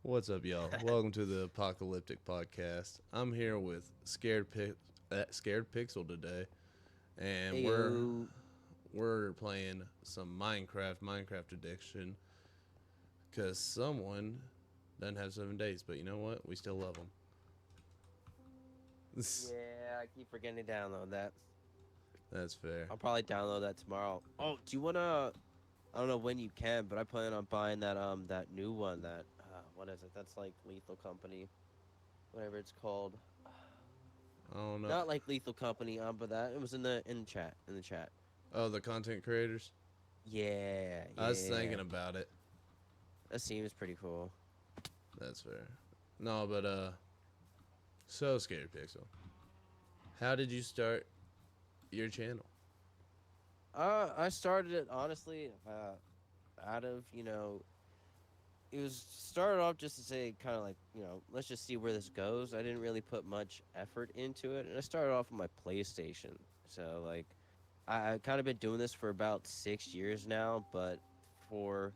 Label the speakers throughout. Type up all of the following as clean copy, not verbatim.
Speaker 1: What's up, y'all? Welcome to the Apocalyptic podcast. I'm here with Scared Pixel today, and we're
Speaker 2: Ayo.
Speaker 1: we're playing some Minecraft addiction, because someone doesn't have 7 days, but you know what? We still love them.
Speaker 2: Yeah, I keep forgetting to download that.
Speaker 1: That's fair.
Speaker 2: I'll probably download that tomorrow. Oh, do you wanna? I don't know when you can, but I plan on buying that new one. That what is it? That's like Lethal Company, whatever it's called.
Speaker 1: I don't know.
Speaker 2: Not like Lethal Company, but that it was in the chat.
Speaker 1: Oh, the content creators.
Speaker 2: Yeah,
Speaker 1: I was thinking
Speaker 2: yeah.
Speaker 1: about it.
Speaker 2: That seems pretty cool.
Speaker 1: That's fair. No, but so Scared Pixel. How did you start your channel?
Speaker 2: I started it honestly, out of it was started off just to say kind of like let's just see where this goes. I didn't really put much effort into it, and I started off with my PlayStation. So like I kind of been doing this for about 6 years now, but for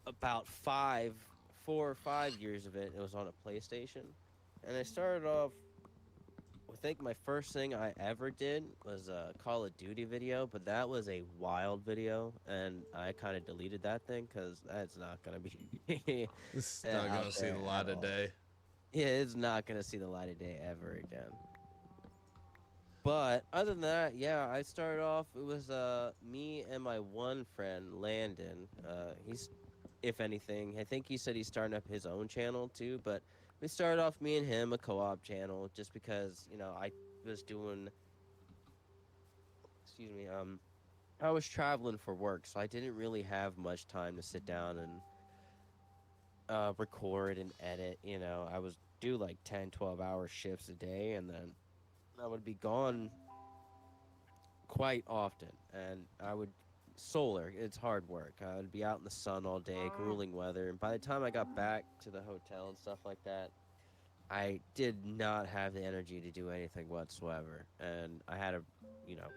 Speaker 2: about 4 or 5 years of it, it was on a PlayStation. And I started off, I think my first thing I ever did was a Call of Duty video, but that was a wild video, and I kind of deleted that thing because that's not gonna be
Speaker 1: This is not
Speaker 2: out
Speaker 1: gonna see the
Speaker 2: there at
Speaker 1: light of
Speaker 2: all.
Speaker 1: day.
Speaker 2: Yeah, it's not gonna see the light of day ever again. But other than that, yeah, I started off. It was me and my one friend Landon. He's, if anything, I think he said he's starting up his own channel too. But we started off me and him a co-op channel just because I was doing, excuse me, I was traveling for work, so I didn't really have much time to sit down and record and edit. I was do like 10, 12 hour shifts a day, and then I would be gone quite often, and I would solar. It's hard work. I would be out in the sun all day, grueling weather, and by the time I got back to the hotel and stuff like that, I did not have the energy to do anything whatsoever. And I had a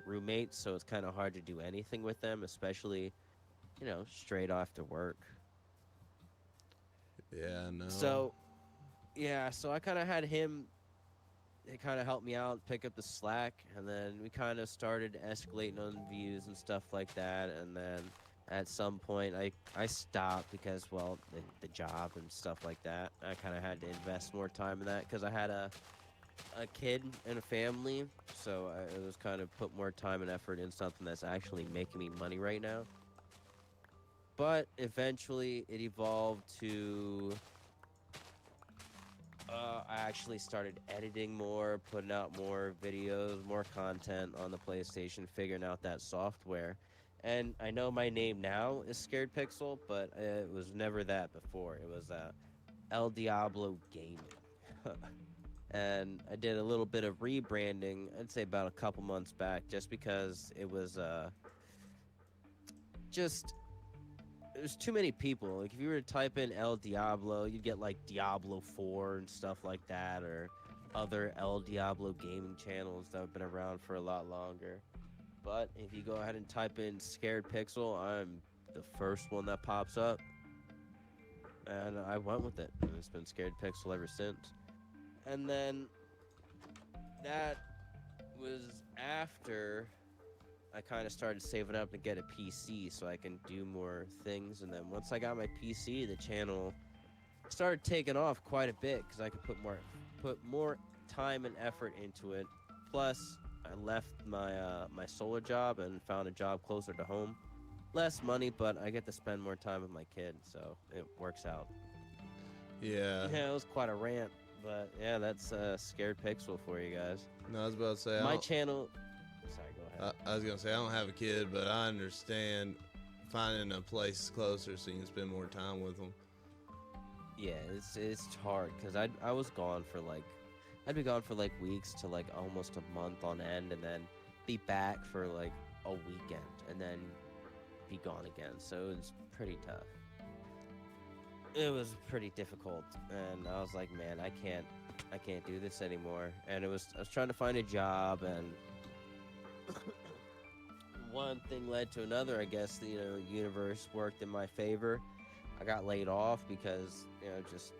Speaker 2: roommate, so it's kind of hard to do anything with them, especially straight after work.
Speaker 1: Yeah, no.
Speaker 2: So yeah, so I kind of had him. It kind of helped me out, pick up the slack, and then we kind of started escalating on views and stuff like that. And then at some point, I stopped because, well, the job and stuff like that. I kind of had to invest more time in that because I had a kid and a family, so it was kind of put more time and effort in something that's actually making me money right now. But eventually, it evolved to I actually started editing more, putting out more videos, more content on the PlayStation, figuring out that software. And I know my name now is Scared Pixel, but it was never that before. It was El Diablo Gaming. And I did a little bit of rebranding, I'd say about a couple months back, just because it was just there's too many people. Like if you were to type in El Diablo, you'd get like Diablo 4 and stuff like that, or other El Diablo gaming channels that have been around for a lot longer. But if you go ahead and type in Scared Pixel, I'm the first one that pops up, and I went with it. And it's been Scared Pixel ever since. And then that was after I kind of started saving up to get a PC so I can do more things. And then once I got my PC, the channel started taking off quite a bit because I could put more time and effort into it. Plus, I left my solar job and found a job closer to home. Less money, but I get to spend more time with my kid, so it works out.
Speaker 1: Yeah.
Speaker 2: Yeah, it was quite a rant, but yeah, that's Scared Pixel for you guys.
Speaker 1: No, I was about to say
Speaker 2: My channel. Sorry, go ahead.
Speaker 1: I was gonna say I don't have a kid, but I understand finding a place closer so you can spend more time with them.
Speaker 2: Yeah, it's hard because I was gone for like I'd be gone for like weeks to like almost a month on end, and then be back for like a weekend, and then be gone again. So it was pretty tough. It was pretty difficult, and I was like, man, I can't do this anymore. And I was trying to find a job, and one thing led to another. I guess the universe worked in my favor. I got laid off because just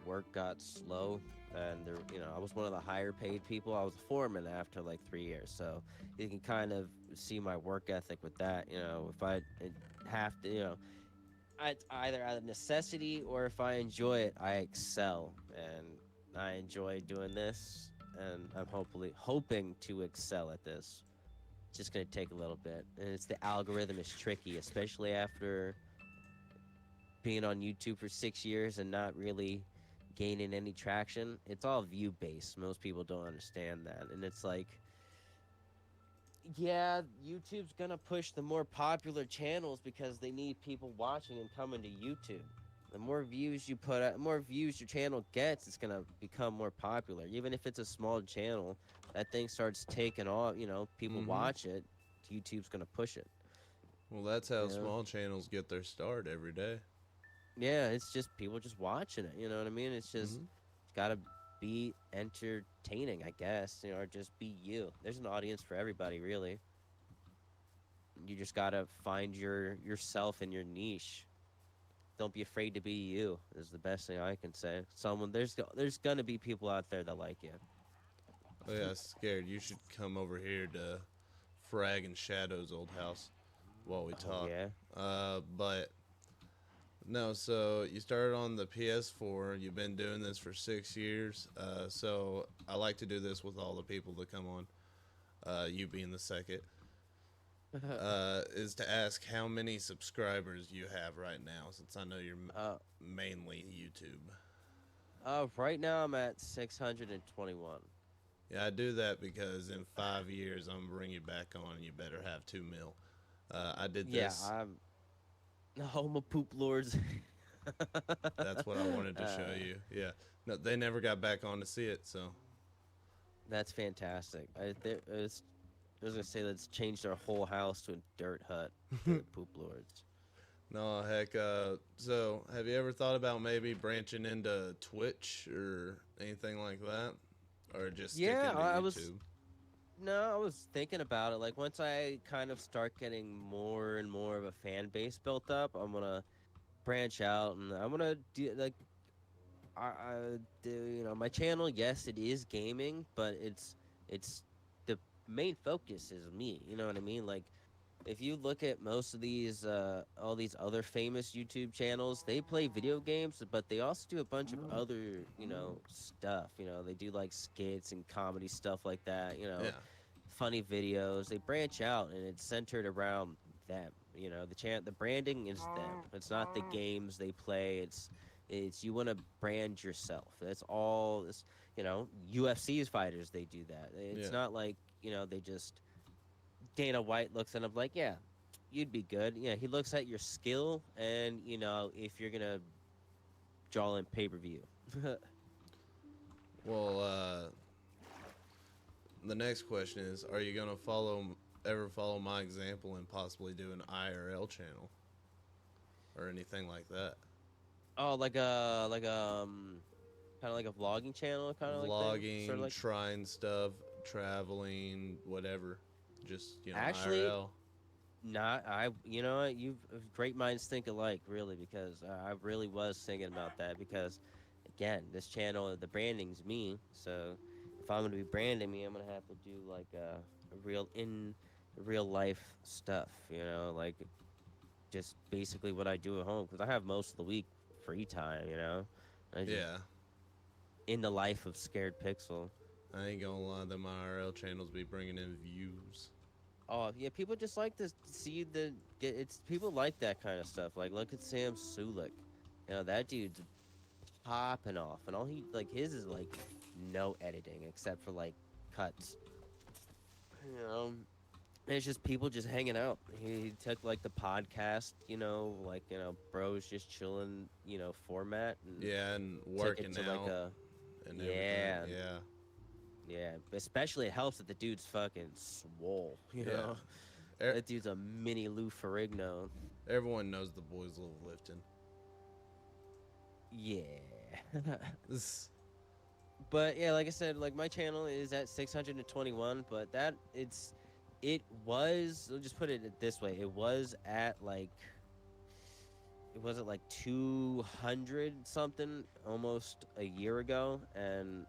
Speaker 2: work got slow, and I was one of the higher paid people. I was a foreman after like 3 years, so you can kind of see my work ethic with that. If I have to, it's either out of necessity or if I enjoy it, I excel, and I enjoy doing this, and I'm hoping to excel at this. It's just gonna take a little bit, and it's the algorithm is tricky, especially after being on YouTube for 6 years and not really gaining any traction. It's all view based. Most people don't understand that. And it's like, yeah, YouTube's gonna push the more popular channels because they need people watching and coming to YouTube. The more views you put out, more views your channel gets, it's gonna become more popular. Even if it's a small channel, that thing starts taking off, people
Speaker 1: Mm-hmm.
Speaker 2: watch it, YouTube's gonna push it.
Speaker 1: Well, that's
Speaker 2: You
Speaker 1: how
Speaker 2: know?
Speaker 1: small channels get their start every day.
Speaker 2: Yeah, it's just people just watching it. You know what I mean? It's just
Speaker 1: Mm-hmm.
Speaker 2: gotta be entertaining, I guess. Or just be you. There's an audience for everybody, really. You just gotta find yourself and your niche. Don't be afraid to be you. Is the best thing I can say. There's gonna be people out there that like you.
Speaker 1: Oh yeah, scared. You should come over here to Frag and Shadow's old house while we
Speaker 2: Oh
Speaker 1: talk.
Speaker 2: yeah.
Speaker 1: But no, so you started on the PS4. You've been doing this for 6 years. So I like to do this with all the people that come on. You being the second. Is to ask how many subscribers you have right now, since I know you're
Speaker 2: uh,
Speaker 1: mainly YouTube.
Speaker 2: right now I'm at 621.
Speaker 1: Yeah, I do that because in 5 years I'm gonna bring you back on, and you better have 2 mil. I did
Speaker 2: Yeah,
Speaker 1: this.
Speaker 2: I'm home of poop lords.
Speaker 1: That's what I wanted to show you. Yeah, no, they never got back on to see it. So
Speaker 2: That's fantastic. I was gonna say let's change our whole house to a dirt hut. The poop lords.
Speaker 1: no, heck. So have you ever thought about maybe branching into Twitch or anything like that, or just
Speaker 2: Yeah,
Speaker 1: sticking to
Speaker 2: I was
Speaker 1: YouTube?
Speaker 2: no, I was thinking about it. Like once I kind of start getting more and more of a fan base built up, I'm gonna branch out and I'm gonna do like I do. My channel. Yes, it is gaming, but it's the main focus is me. You know what I mean? Like if you look at most of these all these other famous YouTube channels, they play video games, but they also do a bunch of other, stuff. They do like skits and comedy stuff like that,
Speaker 1: Yeah,
Speaker 2: funny videos. They branch out and it's centered around them. The branding is them. It's not the games they play. It's you want to brand yourself. That's all this, UFC's fighters they do that. It's
Speaker 1: yeah.
Speaker 2: not like, they just Dana White looks at him like, yeah, you'd be good. Yeah, he looks at your skill and if you're gonna draw in pay per view.
Speaker 1: Well, the next question is: are you gonna ever follow my example and possibly do an IRL channel or anything like that?
Speaker 2: Oh, kind of like a vlogging channel, kind of like thing, sort of
Speaker 1: Vlogging,
Speaker 2: like.
Speaker 1: trying stuff, traveling, whatever. Just
Speaker 2: Actually,
Speaker 1: IRL.
Speaker 2: not I. You know what? You've great minds think alike, really, because I really was thinking about that because, again, this channel, the branding's me. So if I'm gonna be branding me, I'm gonna have to do like a real life stuff. Like just basically what I do at home because I have most of the week free time. I just
Speaker 1: Yeah,
Speaker 2: in the life of Scared Pixel.
Speaker 1: I ain't gonna lie. Them IRL channels be bringing in views.
Speaker 2: Oh yeah, people just like to see it's people like that kind of stuff. Like look at Sam Sulik. That dude's popping off, and all his is like no editing except for like cuts. You know, and it's just people just hanging out. He took like the podcast, bros just chilling, format, and
Speaker 1: Yeah, and
Speaker 2: took it
Speaker 1: working
Speaker 2: to like
Speaker 1: out
Speaker 2: a
Speaker 1: and everything.
Speaker 2: yeah,
Speaker 1: Yeah,
Speaker 2: yeah. Especially it helps that the dude's fucking swole.
Speaker 1: yeah.
Speaker 2: That dude's a mini Lou Ferrigno.
Speaker 1: Everyone knows the boys love lifting.
Speaker 2: Yeah.
Speaker 1: This,
Speaker 2: But yeah, like I said, like my channel is at 621, but it was, I'll just put it this way, it was at like was it like 200 something almost a year ago, and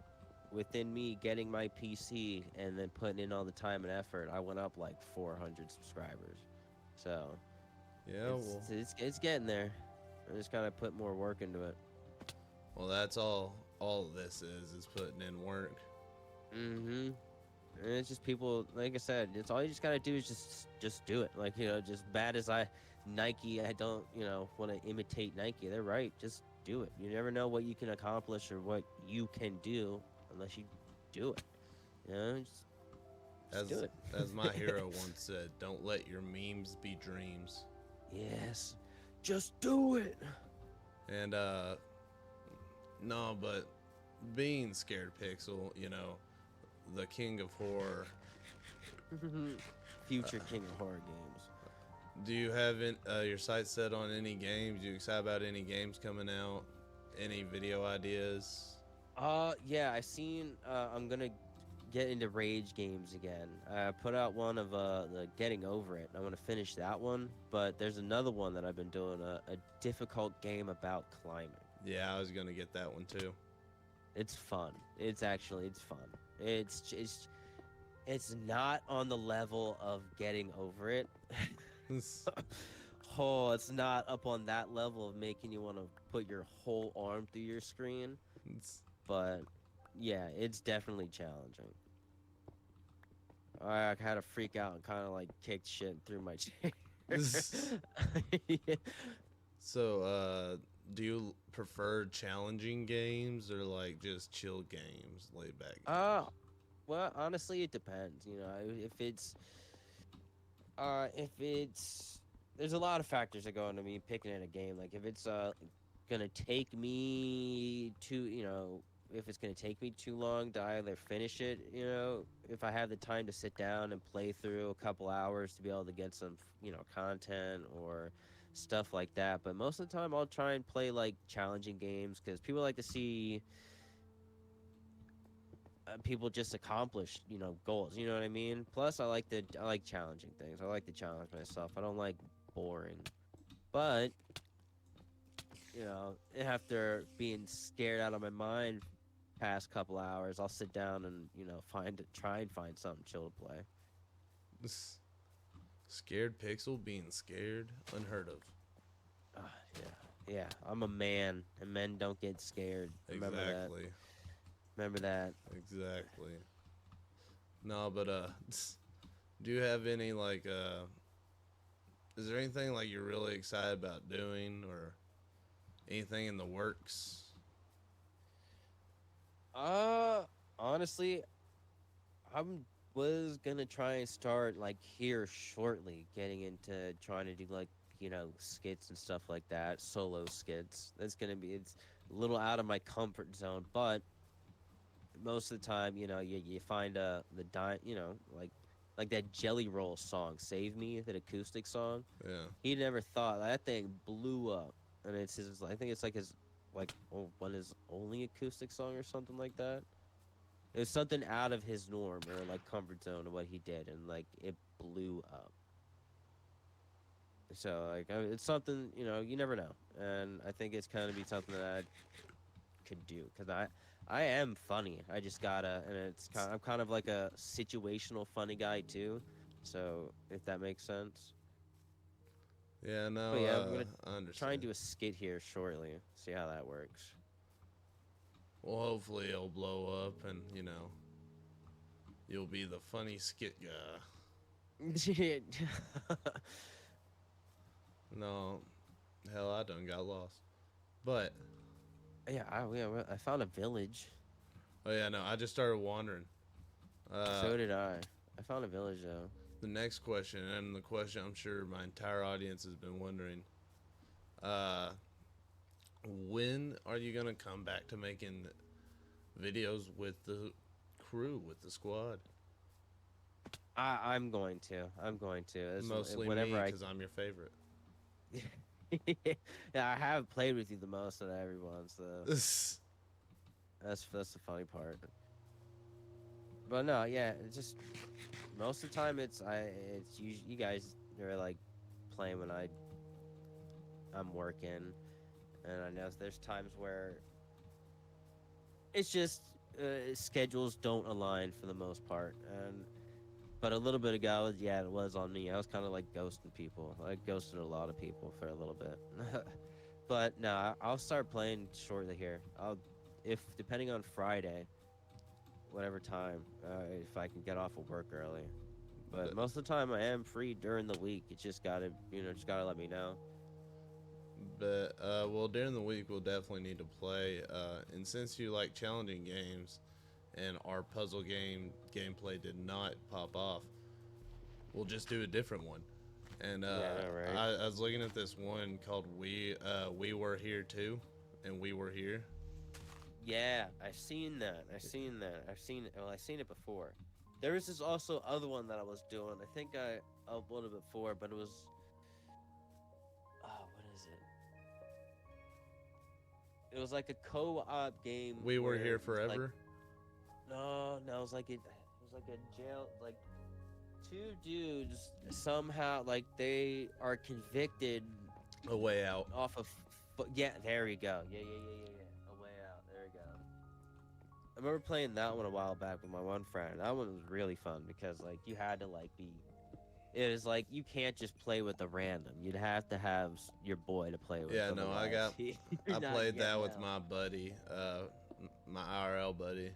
Speaker 2: within me getting my PC and then putting in all the time and effort, I went up like 400 subscribers. So
Speaker 1: Yeah,
Speaker 2: it's getting there. I just gotta put more work into it.
Speaker 1: well, that's all this is putting in work.
Speaker 2: Mm-hmm. And it's just people, like I said, it's all you just gotta do is just do it. Like, just bad as Nike, I don't, want to imitate Nike. They're right. Just do it. You never know what you can accomplish or what you can do unless you do it. Just do
Speaker 1: As
Speaker 2: it.
Speaker 1: as my hero once said, "Don't let your memes be dreams."
Speaker 2: Yes. Just do it.
Speaker 1: And no, but being scared pixel, the king of horror.
Speaker 2: Future king of horror games.
Speaker 1: Do you have your sights set on any games? You excited about any games coming out? Any video ideas?
Speaker 2: Yeah, I seen. I'm gonna get into rage games again. I put out one of the Getting Over It. I want to finish that one, but there's another one that I've been doing, a difficult game about climbing.
Speaker 1: Yeah, I was gonna get that one too.
Speaker 2: It's fun. It's fun. It's not on the level of Getting Over It. Oh, it's not up on that level of making you want to put your whole arm through your screen, but yeah, it's definitely challenging. I had to freak out and kind of like kicked shit through my chair. Yeah.
Speaker 1: So, do you prefer challenging games or like just chill games, laid back games?
Speaker 2: Well, honestly, it depends. If it's, there's a lot of factors that go into me picking in a game. Like if it's gonna take me to, if it's gonna take me too long to either finish it, if I have the time to sit down and play through a couple hours to be able to get some, content or stuff like that. But most of the time, I'll try and play like challenging games because people like to see people just accomplish, goals. You know what I mean? Plus, I like challenging things. I like to challenge myself. I don't like boring. But after being scared out of my mind past couple hours, I'll sit down and try and find something chill to play.
Speaker 1: Scared pixel being scared, unheard of.
Speaker 2: Yeah, yeah. I'm a man, and men don't get scared. Remember that.
Speaker 1: Exactly.
Speaker 2: Remember that.
Speaker 1: Exactly. No, but do you have any like is there anything like you're really excited about doing or anything in the works?
Speaker 2: Uh, Honestly, I'm was gonna try and start like here shortly, getting into trying to do like skits and stuff like that, solo skits. It's a little out of my comfort zone, but most of the time, you find like that Jelly Roll song, "Save Me," that acoustic song.
Speaker 1: Yeah.
Speaker 2: He never thought that thing blew up, and it's his. I think it's like his his only acoustic song or something like that. It was something out of his norm or like comfort zone of what he did, and like it blew up. So like it's something you never know, and I think it's kind of be something that I could do because I am funny. I just gotta, and I'm kind of like a situational funny guy too. So if that makes sense.
Speaker 1: Yeah,
Speaker 2: But
Speaker 1: no,
Speaker 2: yeah, I'm gonna
Speaker 1: I
Speaker 2: try and
Speaker 1: understand.
Speaker 2: do a skit here shortly. See how that works.
Speaker 1: Well, hopefully it'll blow up and, you'll be the funny skit guy. No, hell, I done got lost. But,
Speaker 2: I found a village.
Speaker 1: oh yeah, no, I just started wandering. Uh,
Speaker 2: So did I. I found a village though.
Speaker 1: the next question, and the question I'm sure my entire audience has been wondering, uh, when are you gonna come back to making videos with the crew, with the squad?
Speaker 2: I'm going to. I'm going to.
Speaker 1: Mostly
Speaker 2: Whenever
Speaker 1: me,
Speaker 2: I.
Speaker 1: because I'm your favorite.
Speaker 2: Yeah, I have played with you the most of everyone, so that's the funny part. But no, yeah, it's just most of the time it's you guys are like playing when I'm working, and I know there's times where it's just schedules don't align for the most part. And but a little bit ago, yeah, it was on me. I was kind of like ghosting people. I ghosted a lot of people for a little bit. But no, I'll start playing shortly here. I'll if depending on Friday, whatever time, if I can get off of work early. But
Speaker 1: But
Speaker 2: most of the time, I am free during the week. It just gotta, just gotta let me know.
Speaker 1: well, during the week we'll definitely need to play. And since you like challenging games, and our puzzle game gameplay did not pop off, we'll just do a different one. And
Speaker 2: Yeah, I know, right?
Speaker 1: I was looking at this one called We Were Here Too, and We Were Here.
Speaker 2: Yeah, I've seen that. I've seen that. I've seen it. Well, I've seen it before. There was this also other one that I was doing. I think I uploaded it before, but it was. Oh, what is it? It was like a co-op game
Speaker 1: We Were
Speaker 2: where
Speaker 1: Here
Speaker 2: it was like
Speaker 1: Forever.
Speaker 2: no, it was like it was like a jail like two dudes somehow like they are convicted
Speaker 1: A Way Out.
Speaker 2: off of yeah, there you go. Yeah. A way out. There you go. I remember playing that one a while back with my one friend. That one was really fun because like you had to like be. It was like you can't just play with a random. You'd have to have your boy to play with.
Speaker 1: Yeah, no,
Speaker 2: Otherwise,
Speaker 1: I
Speaker 2: you're not
Speaker 1: played that
Speaker 2: getting
Speaker 1: with
Speaker 2: out.
Speaker 1: my buddy, my IRL buddy.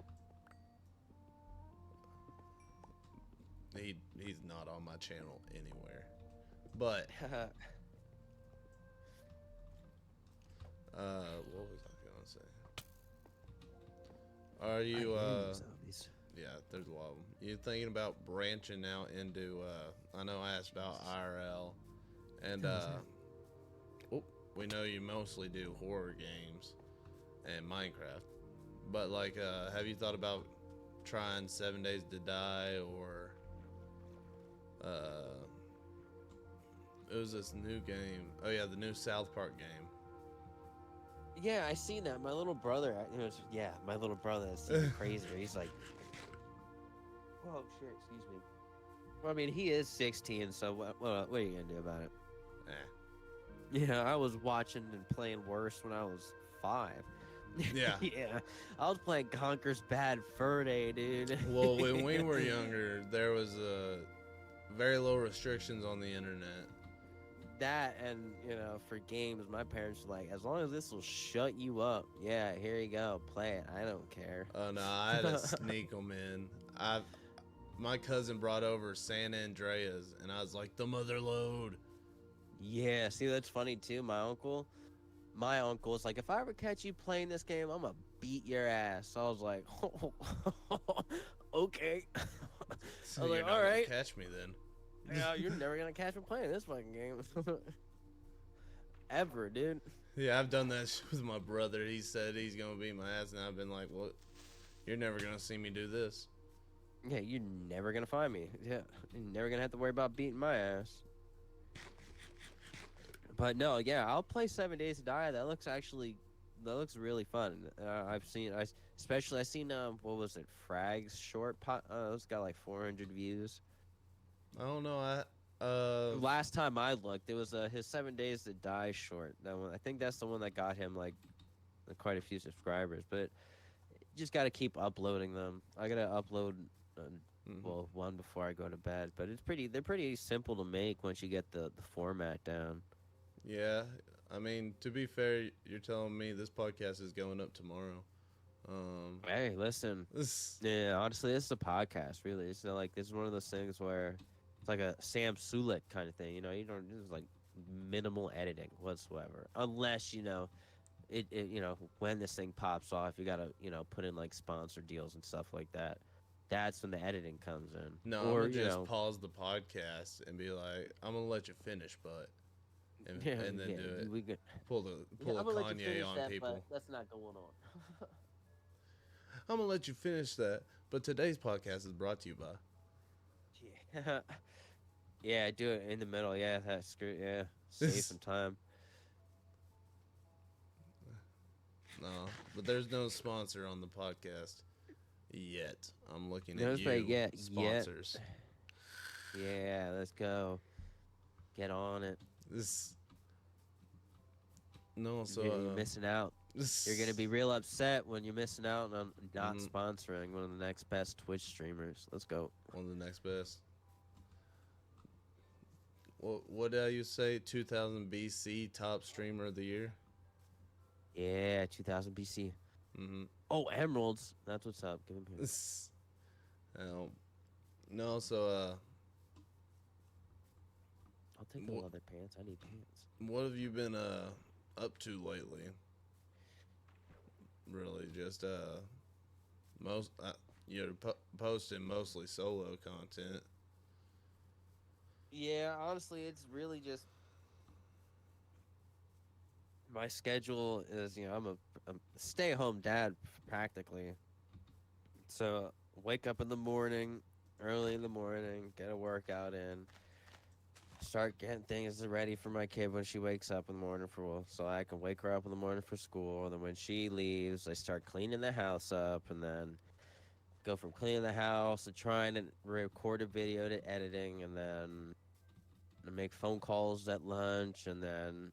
Speaker 1: He's not on my channel anywhere. But what was I gonna say? Are you yeah, there's a lot of them. You thinking about branching out into I know I asked about IRL and oh, we know you mostly do horror games and Minecraft. But like have you thought about trying 7 Days to Die or it was this new game. Oh yeah, the new South Park game.
Speaker 2: Yeah, I seen that. My little brother, my little brother is even crazier. He's like, oh shit, excuse me. Well, I mean, he is 16, so what are you gonna do about it?
Speaker 1: Eh.
Speaker 2: Yeah, I was watching and playing worse when I was 5.
Speaker 1: Yeah.
Speaker 2: Yeah, I was playing Conker's Bad Fur Day, dude.
Speaker 1: Well, when we were younger, there was very low restrictions on the internet.
Speaker 2: That and for games, my parents were like, as long as this will shut you up, yeah, here you go, play it. I don't care.
Speaker 1: Oh no, I had to sneak them in. My cousin brought over San Andreas, and I was like, the mother load.
Speaker 2: Yeah, see, that's funny too. My uncle was like, if I ever catch you playing this game, I'm gonna beat your ass. So I was like, okay.
Speaker 1: So
Speaker 2: I was
Speaker 1: you're
Speaker 2: like,
Speaker 1: not
Speaker 2: all
Speaker 1: gonna
Speaker 2: right.
Speaker 1: catch me then.
Speaker 2: Yeah, you're never gonna catch me playing this fucking game. Ever, dude.
Speaker 1: Yeah, I've done that with my brother. He said he's gonna beat my ass, and I've been like, well, you're never gonna see me do this.
Speaker 2: Yeah, you're never gonna find me. Yeah, you're never gonna have to worry about beating my ass. But no, yeah, I'll play 7 Days to Die. That looks really fun. I seen what was it, Frag's short pot? It's got like 400 views.
Speaker 1: I don't know.
Speaker 2: Last time I looked, it was his 7 Days to Die short. That one, I think that's the one that got him like quite a few subscribers. But you just got to keep uploading them. I gotta upload, one before I go to bed. But they're pretty simple to make once you get the format down.
Speaker 1: Yeah, I mean, to be fair, you're telling me this podcast is going up tomorrow.
Speaker 2: Hey, listen.
Speaker 1: This,
Speaker 2: Yeah, honestly, this is a podcast. Really, it's not like this is one of those things where it's like a Sam Sulek kind of thing. You don't. This is like minimal editing whatsoever, unless it. When this thing pops off, you gotta put in like sponsor deals and stuff like that. That's when the editing comes in.
Speaker 1: no,
Speaker 2: Or
Speaker 1: I'm gonna just pause the podcast and be like, I'm gonna let you finish, but and then do it.
Speaker 2: We could.
Speaker 1: Pull
Speaker 2: Yeah,
Speaker 1: a
Speaker 2: I'm gonna let you
Speaker 1: Kanye
Speaker 2: finish
Speaker 1: on
Speaker 2: that,
Speaker 1: people.
Speaker 2: but that's not going on.
Speaker 1: I'm gonna let you finish that. But today's podcast is brought to you by.
Speaker 2: Yeah. Yeah, do it in the middle. Yeah, that's good. Yeah, save some time.
Speaker 1: No, but there's no sponsor on the podcast yet. I'm looking
Speaker 2: No,
Speaker 1: at
Speaker 2: it's
Speaker 1: you,
Speaker 2: like, yet.
Speaker 1: sponsors.
Speaker 2: Yeah, let's go. Get on it.
Speaker 1: This No,
Speaker 2: You're missing out. You're gonna be real upset when you're missing out on not
Speaker 1: mhm,
Speaker 2: sponsoring one of the next best Twitch streamers. Let's go.
Speaker 1: one of the next best. What did you say? 2000 BC top streamer of the year.
Speaker 2: Yeah, 2000 BC.
Speaker 1: Mm-hmm.
Speaker 2: Oh, emeralds. That's what's up. Give him here.
Speaker 1: Um, no,
Speaker 2: I'll take the
Speaker 1: what
Speaker 2: leather pants. I need pants.
Speaker 1: what have you been up to lately? Really, just most you're posting mostly solo content.
Speaker 2: Yeah, honestly, it's really just my schedule is, I'm a stay-at-home dad practically. So wake up in the morning, early in the morning, get a workout in, start getting things ready for my kid when she wakes up in the morning for well, so I can wake her up in the morning for school. And then when she leaves, I start cleaning the house up, and then go from cleaning the house to trying to record a video to editing, and then I make phone calls at lunch, and then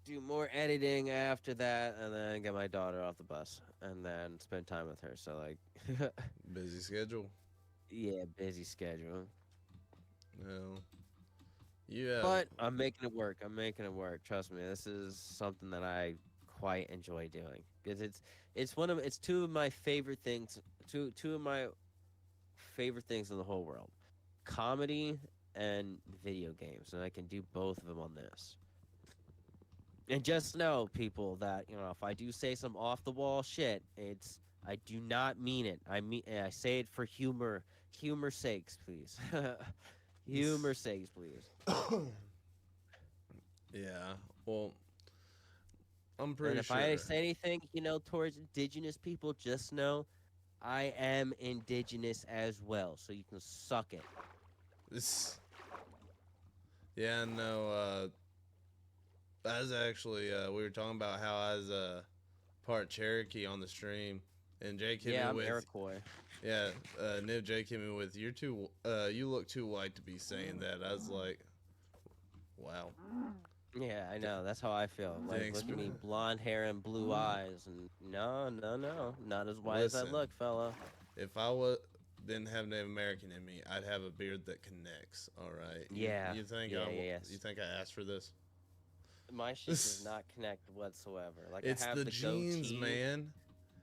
Speaker 2: do more editing after that, and then get my daughter off the bus, and then spend time with her. So like,
Speaker 1: Busy schedule.
Speaker 2: yeah, busy schedule,
Speaker 1: No, you have.
Speaker 2: but I'm making it work. I'm making it work. Trust me, this is something that I quite enjoy doing because it's two of my favorite things. Two of my favorite things in the whole world: comedy and video games, and I can do both of them on this. And just know, people, that if I do say some off the wall shit, I do not mean it. I say it for humor sakes, please. Humor sakes, please.
Speaker 1: Yeah. Well, I'm
Speaker 2: And
Speaker 1: pretty
Speaker 2: if I
Speaker 1: sure.
Speaker 2: say anything, towards indigenous people, just know I am indigenous as well, so you can suck it.
Speaker 1: This. Yeah. No. That's actually. We were talking about how I was part Cherokee on the stream, and Jake hit me
Speaker 2: Yeah, I'm
Speaker 1: with.
Speaker 2: Iroquois.
Speaker 1: Yeah. Nib Jake hit me with. You're too. You look too white to be saying that. I was like, wow.
Speaker 2: Yeah, I know. That's how I feel. Like,
Speaker 1: Thanks,
Speaker 2: look at
Speaker 1: bro.
Speaker 2: me, blonde hair and blue eyes, and no, no, no, not as white as I
Speaker 1: Listen,
Speaker 2: look, fella.
Speaker 1: if I was didn't have Native American in me, I'd have a beard that connects. All right,
Speaker 2: Yeah,
Speaker 1: you think
Speaker 2: yeah,
Speaker 1: you
Speaker 2: yes.
Speaker 1: think I asked for this?
Speaker 2: My shit does not connect whatsoever. Like, I
Speaker 1: It's
Speaker 2: have
Speaker 1: the
Speaker 2: the
Speaker 1: genes,
Speaker 2: goatee.
Speaker 1: man.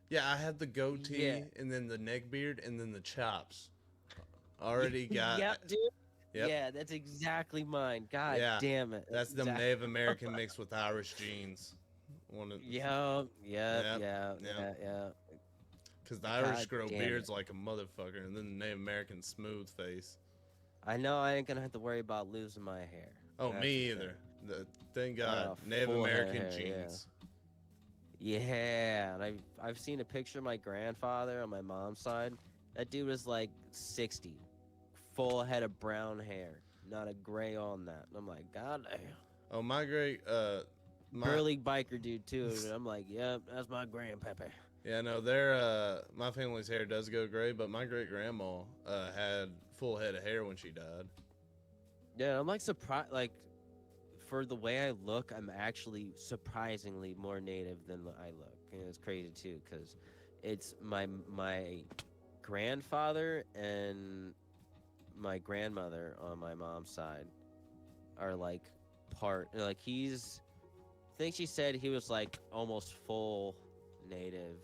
Speaker 1: Yeah, I have the
Speaker 2: Yeah.
Speaker 1: goatee and then the neck beard and then the chops. Already got.
Speaker 2: Yep, dude.
Speaker 1: Yep.
Speaker 2: Yeah, that's exactly mine. God
Speaker 1: Yeah,
Speaker 2: damn it. That's
Speaker 1: that's them
Speaker 2: exactly.
Speaker 1: Native American mixed with Irish genes. One of.
Speaker 2: Yep, yep,
Speaker 1: Yep.
Speaker 2: yeah,
Speaker 1: Yep.
Speaker 2: yeah, yeah.
Speaker 1: Because the Irish
Speaker 2: God
Speaker 1: grow
Speaker 2: damn it.
Speaker 1: beards like a motherfucker, and then the Native American smooth face.
Speaker 2: I know I ain't gonna have to worry about losing my hair.
Speaker 1: Oh,
Speaker 2: That's a
Speaker 1: me
Speaker 2: thing.
Speaker 1: either. Thank
Speaker 2: I
Speaker 1: God,
Speaker 2: got a
Speaker 1: Native
Speaker 2: full head of
Speaker 1: American
Speaker 2: hair, yeah.
Speaker 1: genes.
Speaker 2: Yeah, and I've seen a picture of my grandfather on my mom's side. That dude was like 60, full head of brown hair, not a gray on that. And I'm like, God damn.
Speaker 1: Oh, my great my
Speaker 2: Burly biker dude too. And I'm like, yep, that's my grandpappy.
Speaker 1: yeah, no, my family's hair does go gray, but my great grandma had full head of hair when she died.
Speaker 2: Yeah, I'm like surprised. Like for the way I look, I'm actually surprisingly more native than I look. And it's crazy too, because it's my grandfather and my grandmother on my mom's side are like like I think she said he was like almost full native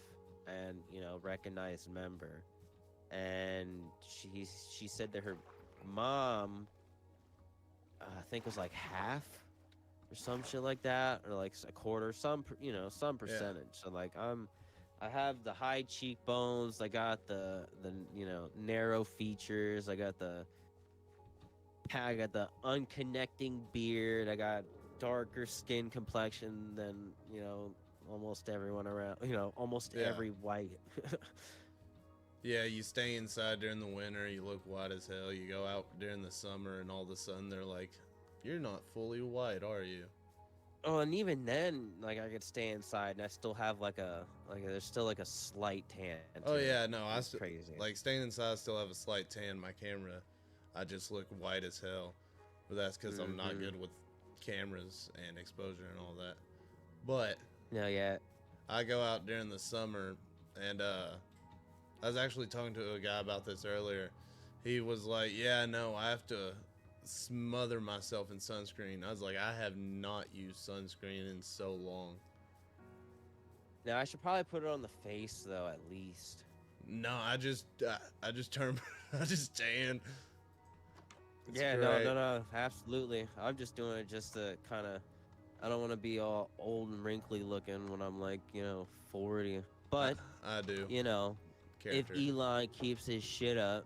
Speaker 2: and recognized member, and she said that her mom I think was like half or some shit like that, or like a quarter, some
Speaker 1: Yeah,
Speaker 2: percentage. So like I have the high cheekbones, I got the narrow features, I got the unconnecting beard, I got darker skin complexion than almost everyone around, almost
Speaker 1: yeah,
Speaker 2: every white.
Speaker 1: yeah. You stay inside during the winter, you look white as hell. You go out during the summer, and all of a sudden they're like, "You're not fully white, are you?"
Speaker 2: Oh, and even then, like I could stay inside and I still have there's still like a slight tan
Speaker 1: Oh
Speaker 2: to it.
Speaker 1: yeah, no,
Speaker 2: It's crazy.
Speaker 1: like staying inside. I still have a slight tan. My camera, I just look white as hell, but that's because I'm not
Speaker 2: Hmm.
Speaker 1: good with cameras and exposure and all that. But
Speaker 2: No, yeah.
Speaker 1: I go out during the summer, and I was actually talking to a guy about this earlier. He was like, "Yeah, no, I have to smother myself in sunscreen." I was like, "I have not used sunscreen in so long."
Speaker 2: Now I should probably put it on the face though, at least.
Speaker 1: No, I just turn, I just tan. It's
Speaker 2: Yeah, no,
Speaker 1: great.
Speaker 2: no, no, absolutely. I'm just doing it just to kind of. I don't want to be all old and wrinkly looking when I'm like, 40.
Speaker 1: I,
Speaker 2: But
Speaker 1: I do
Speaker 2: you know, if
Speaker 1: character.
Speaker 2: Elon keeps his shit up,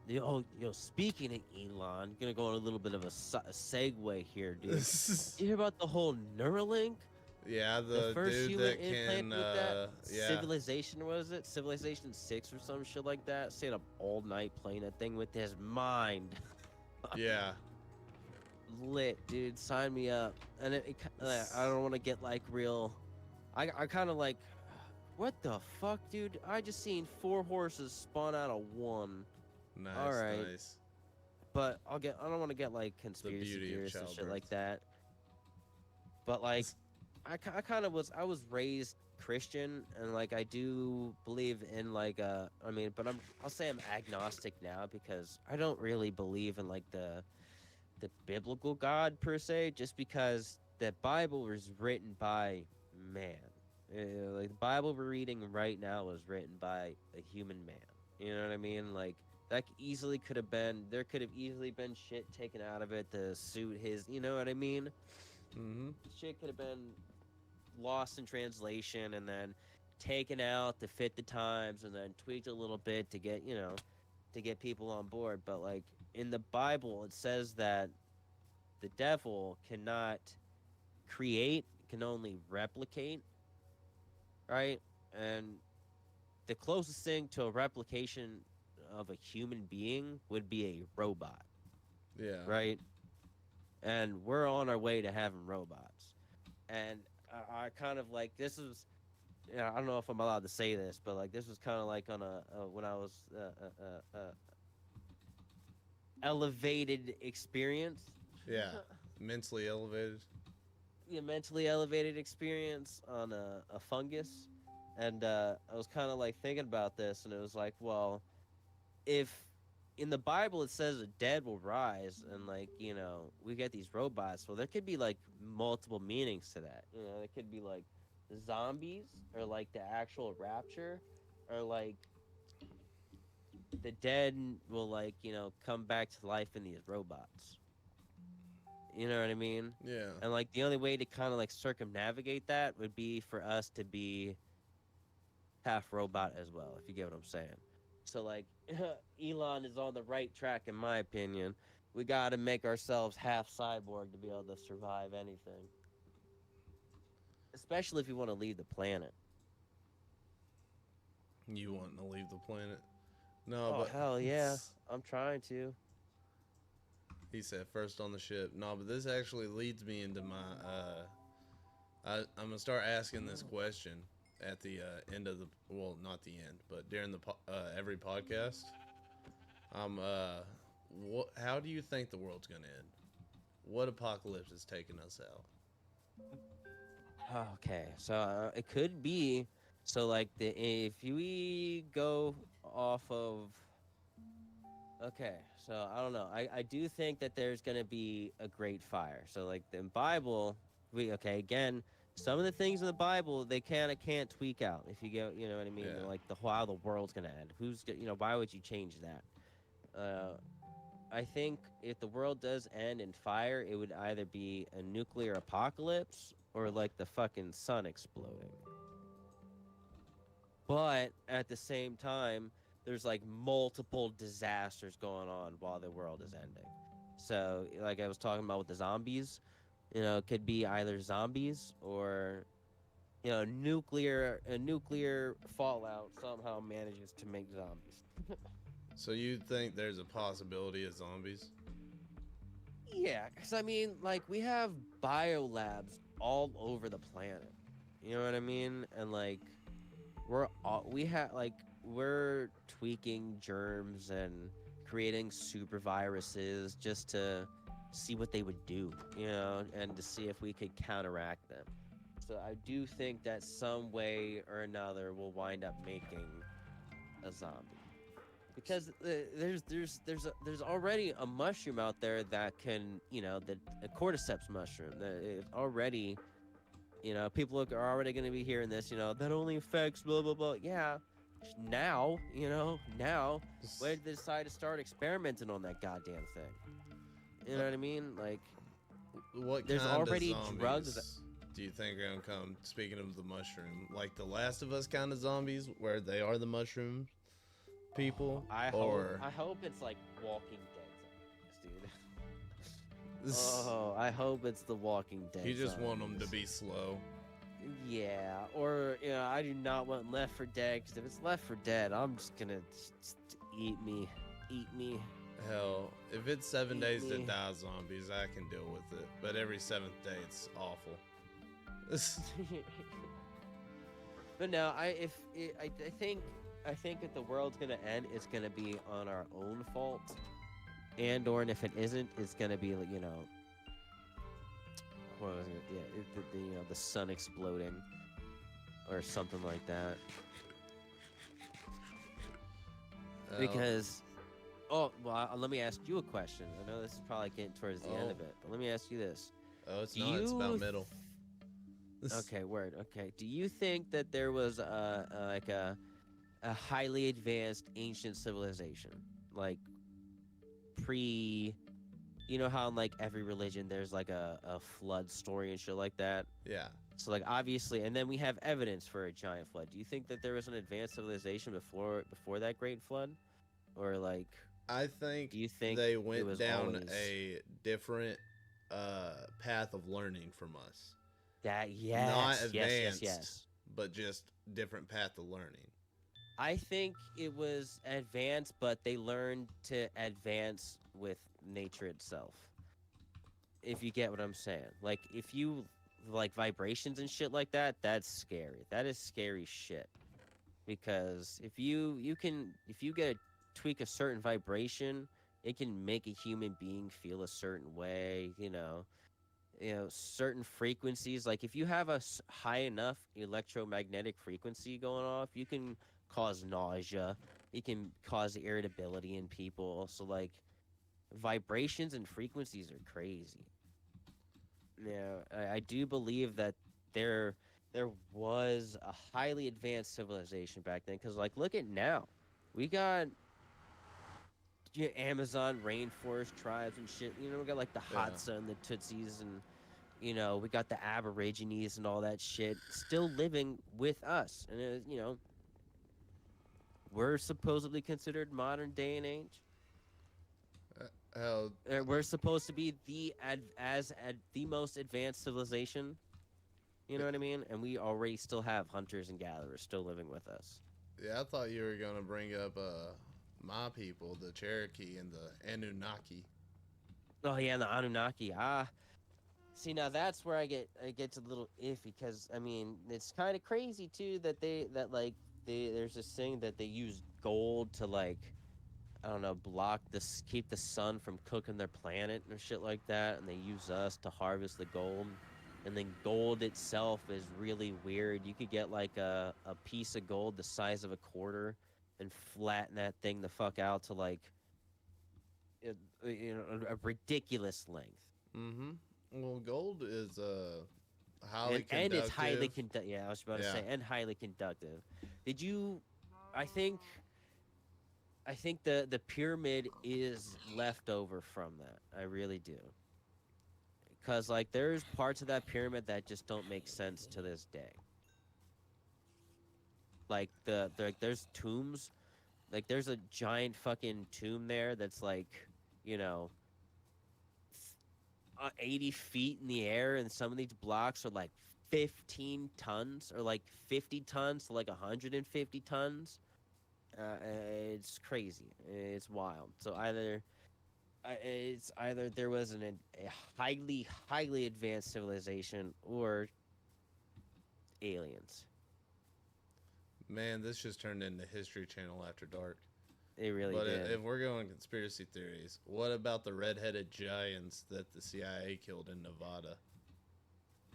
Speaker 2: speaking of Elon, gonna go on a little bit of a segue here, dude. You hear about the whole Neuralink?
Speaker 1: Yeah,
Speaker 2: The
Speaker 1: the
Speaker 2: first
Speaker 1: dude
Speaker 2: human
Speaker 1: that can,
Speaker 2: implant with that
Speaker 1: yeah,
Speaker 2: civilization, was it? Civilization 6 or some shit like that. Stayed up all night playing that thing with his mind.
Speaker 1: yeah.
Speaker 2: Lit, dude. Sign me up. And I don't want to get like real. I kind of like, what the fuck, dude? I just seen 4 horses spawn out of one. All
Speaker 1: Nice,
Speaker 2: right,
Speaker 1: nice.
Speaker 2: but I don't want to get like
Speaker 1: The
Speaker 2: conspiracy
Speaker 1: beauty of
Speaker 2: theorists and shit like
Speaker 1: childbirth.
Speaker 2: that. But like, I was raised Christian, and like I do believe in like I mean, but I'll say I'm agnostic now because I don't really believe in like the biblical God per se, just because the Bible was written by man. Like the Bible we're reading right now was written by a human man. You know what I mean? Like that easily could have been. There could have easily been shit taken out of it to suit his. You know what I mean?
Speaker 1: Mm-hmm.
Speaker 2: Shit could have been lost in translation and then taken out to fit the times and then tweaked a little bit to get to get people on board. But like in the Bible, it says that the devil cannot create, can only replicate, right? And the closest thing to a replication of a human being would be a robot,
Speaker 1: Yeah.
Speaker 2: right? And we're on our way to having robots. And I kind of like this is. I don't know if I'm allowed to say this, but like this was kind of like on a when I was elevated experience.
Speaker 1: Yeah. Mentally elevated.
Speaker 2: Yeah, mentally elevated experience on a fungus, and I was kind of like thinking about this, and it was like, well, if in the Bible it says the dead will rise, and like we get these robots, well, there could be like multiple meanings to that. It could be like zombies, or like the actual rapture, or like the dead will like come back to life in these robots. You know what I mean?
Speaker 1: Yeah.
Speaker 2: And like the only way to kind of like circumnavigate that would be for us to be half robot as well, if you get what I'm saying. So like Elon is on the right track in my opinion. We got to make ourselves half cyborg to be able to survive anything. Especially if you want to leave the planet.
Speaker 1: You wanting to leave the planet? No,
Speaker 2: Oh
Speaker 1: but
Speaker 2: hell yeah. I'm trying to.
Speaker 1: he said first on the ship. No, but this actually leads me into my. I'm gonna start asking this question at the end of the. Well, not the end, but during the every podcast. What? How do you think the world's gonna end? What apocalypse is taking us out?
Speaker 2: Okay. So it could be so like the if we go off of. Okay, so I don't know. I do think that there's gonna be a great fire. So like the Bible, again, some of the things in the Bible they kind of can't tweak out. If you get, you know what I mean,
Speaker 1: Yeah.
Speaker 2: like the how the world's gonna end. Why would you change that? I think if the world does end in fire, it would either be a nuclear apocalypse or like the fucking sun exploding. But at the same time, there's like multiple disasters going on while the world is ending. So, like I was talking about with the zombies, it could be either zombies or nuclear fallout somehow manages to make zombies.
Speaker 1: So you think there's a possibility of zombies?
Speaker 2: Yeah, because I mean, like we have biolabs all over the planet. You know what I mean? And like we're tweaking germs and creating super viruses just to see what they would do, you know, and to see if we could counteract them. So I do think that some way or another we'll wind up making a zombie because there's already a mushroom out there that can, you know, the a cordyceps mushroom that it already, you know, people are already going to be hearing this, you know, that only affects blah blah blah. Yeah, now, you know, now when they decide to start experimenting on that goddamn thing, you know what I mean? Like,
Speaker 1: What
Speaker 2: there's
Speaker 1: kind of
Speaker 2: already drugs.
Speaker 1: zombies do you think are gonna come? Speaking of the mushroom, like the Last of Us kind of zombies, where they are the mushroom people, or
Speaker 2: I hope it's like Walking Dead zombies, dude. Oh, I hope it's the Walking Dead
Speaker 1: you just want them to
Speaker 2: zombies.
Speaker 1: be slow.
Speaker 2: Yeah, or, you know, I do not want Left for Dead, because if it's Left for Dead, I'm just gonna just eat me, eat me,
Speaker 1: Hell, if it's 7 days to
Speaker 2: me.
Speaker 1: die zombies, I can deal with it. But every seventh day, it's awful.
Speaker 2: But no, I think if the world's gonna end, it's gonna be on our own fault, and if it isn't, it's gonna be, like, you know, what was it? Yeah, you know, the sun exploding or something like that.
Speaker 1: Hell,
Speaker 2: Because, oh well, let me ask you a question. I know this is probably getting towards the end
Speaker 1: oh,
Speaker 2: of it, but let me ask you this:
Speaker 1: oh, it's
Speaker 2: Do
Speaker 1: not. It's
Speaker 2: you
Speaker 1: about middle.
Speaker 2: okay, word. Okay. Do you think that there was like a highly advanced ancient civilization, like pre? You know how in like every religion there's like a flood story and shit like that.
Speaker 1: Yeah,
Speaker 2: So like obviously, and then we have evidence for a giant flood. Do you think that there was an advanced civilization before that great flood, or like
Speaker 1: I think
Speaker 2: do you think
Speaker 1: they
Speaker 2: it
Speaker 1: went
Speaker 2: was
Speaker 1: down
Speaker 2: always
Speaker 1: a different path of learning from us.
Speaker 2: that?
Speaker 1: Not
Speaker 2: Yes, yes, yes,
Speaker 1: advanced,
Speaker 2: yes.
Speaker 1: but just different path of learning.
Speaker 2: I think it was advanced, but they learned to advance with nature itself. If you get what I'm saying. Like if you like vibrations and shit like that, that's scary. That is scary shit. Because if you get a tweak a certain vibration, it can make a human being feel a certain way, you know, certain frequencies. Like if you have a high enough electromagnetic frequency going off, you can cause nausea, it can cause irritability in people. So like vibrations and frequencies are crazy. Yeah, I do believe that there there was a highly advanced civilization back then, because like look at now, we got Amazon rainforest tribes and shit. You know, we got like the
Speaker 1: Yeah.
Speaker 2: Hadza and the Tutsis, and you know, we got the Aborigines and all that shit still living with us. And, you know, we're supposedly considered modern day and age.
Speaker 1: Hell,
Speaker 2: We're supposed to be the most advanced civilization. You know what I mean? And we already still have hunters and gatherers still living with us.
Speaker 1: yeah, I thought you were gonna bring up my people, the Cherokee and the Anunnaki.
Speaker 2: Oh yeah, and the Anunnaki. Ah, see now that's where I get a little iffy, because I mean it's kind of crazy too that there's this thing that they use gold to, like, I don't know, block this, keep the sun from cooking their planet and shit like that, and they use us to harvest the gold. And then gold itself is really weird. You could get like a piece of gold the size of a quarter and flatten that thing the fuck out to like you know, a ridiculous length.
Speaker 1: Mm-hmm. Well, gold is highly
Speaker 2: And it's highly
Speaker 1: conductive.
Speaker 2: yeah, I was about to
Speaker 1: Yeah.
Speaker 2: say, and highly conductive. Did you? I think the pyramid is left over from that. I really do. Because like there's parts of that pyramid that just don't make sense to this day. Like like there's tombs, like there's a giant fucking tomb there that's like, you know, 80 feet in the air, and some of these blocks are like 15 tons, or like 50 tons to like 150 tons. It's crazy. It's wild. So it's either there was a highly advanced civilization, or aliens.
Speaker 1: Man, this just turned into History Channel after dark.
Speaker 2: It really
Speaker 1: But
Speaker 2: did.
Speaker 1: if we're going conspiracy theories, what about the red-headed giants that the CIA killed in Nevada?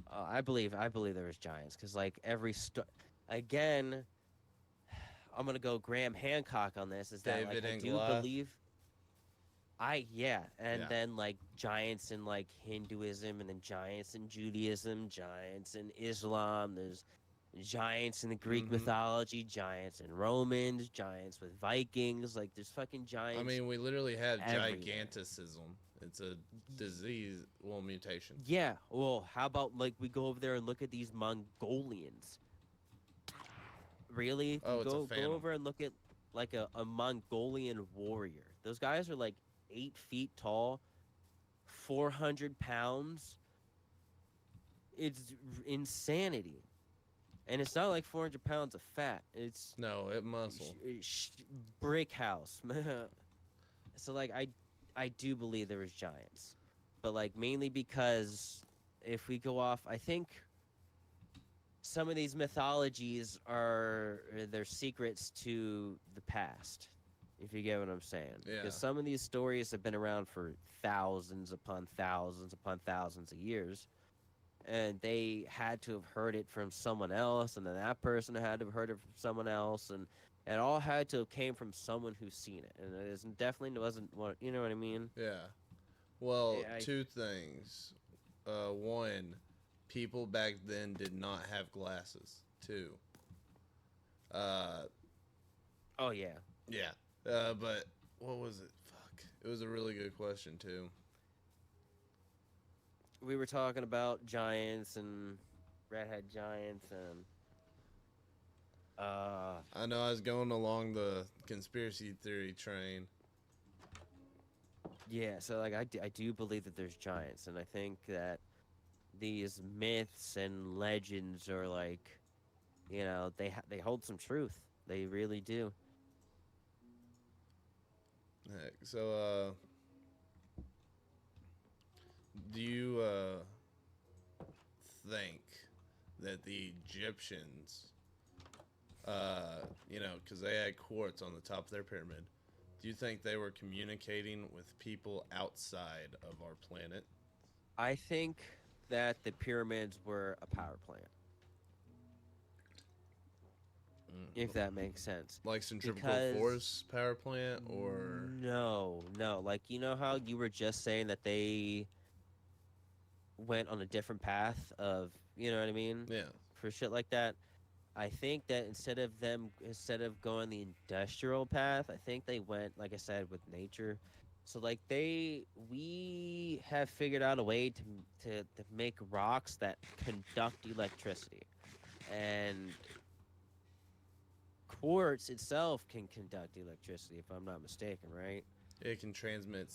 Speaker 2: I believe there was giants because like again, I'm gonna go Graham Hancock on this. Is that like
Speaker 1: David
Speaker 2: I
Speaker 1: and
Speaker 2: do
Speaker 1: Goliath?
Speaker 2: believe yeah, and
Speaker 1: Yeah.
Speaker 2: then like giants in like Hinduism, and then giants in Judaism, giants in Islam. There's giants in the Greek
Speaker 1: Mm-hmm.
Speaker 2: mythology, giants in Romans, giants with Vikings. Like there's fucking
Speaker 1: I
Speaker 2: giants
Speaker 1: mean, we literally have
Speaker 2: everywhere.
Speaker 1: giganticism. It's a disease, well, mutation.
Speaker 2: Yeah. Well, how about like we go over there and look at these Mongolians? Really? If you
Speaker 1: Oh, it's a
Speaker 2: go
Speaker 1: phantom.
Speaker 2: over and look at like a Mongolian warrior, those guys are like 8 feet tall, 400 pounds. It's insanity. And it's not like 400 pounds of fat. It's
Speaker 1: No, it
Speaker 2: sh-
Speaker 1: muscle.
Speaker 2: sh- brick house. So like I do believe there was giants, but like mainly because if we go off, I think some of these mythologies are they're secrets to the past. If you get what I'm saying,
Speaker 1: Yeah.
Speaker 2: because some of these stories have been around for thousands upon thousands upon thousands of years, and they had to have heard it from someone else, and then that person had to have heard it from someone else, and it all had to have came from someone who's seen it, and it definitely wasn't what you know what I mean.
Speaker 1: Yeah. Well,
Speaker 2: I
Speaker 1: two things. One, people back then did not have glasses. Two, uh,
Speaker 2: oh yeah,
Speaker 1: yeah. But what was it? Fuck. It was a really good question too.
Speaker 2: we were talking about giants and redhead giants and uh
Speaker 1: I know I was going along the conspiracy theory train.
Speaker 2: yeah, so like I do believe that there's giants, and I think that these myths and legends are like they hold some truth. They really do.
Speaker 1: Heck, so, do you think that the Egyptians, because they had quartz on the top of their pyramid, do you think they were communicating with people outside of our planet?
Speaker 2: I think that the pyramids were a power plant, if
Speaker 1: Mm.
Speaker 2: that makes sense.
Speaker 1: Like centrifugal
Speaker 2: Because
Speaker 1: force power plant, or
Speaker 2: no, like you know how you were just saying that they went on a different path of, you know what I mean?
Speaker 1: yeah,
Speaker 2: For shit like that. I think that instead of going the industrial path, I think they went like I said with nature. So like we have figured out a way to make rocks that conduct electricity. And quartz itself can conduct electricity if I'm not mistaken, right?
Speaker 1: it can transmit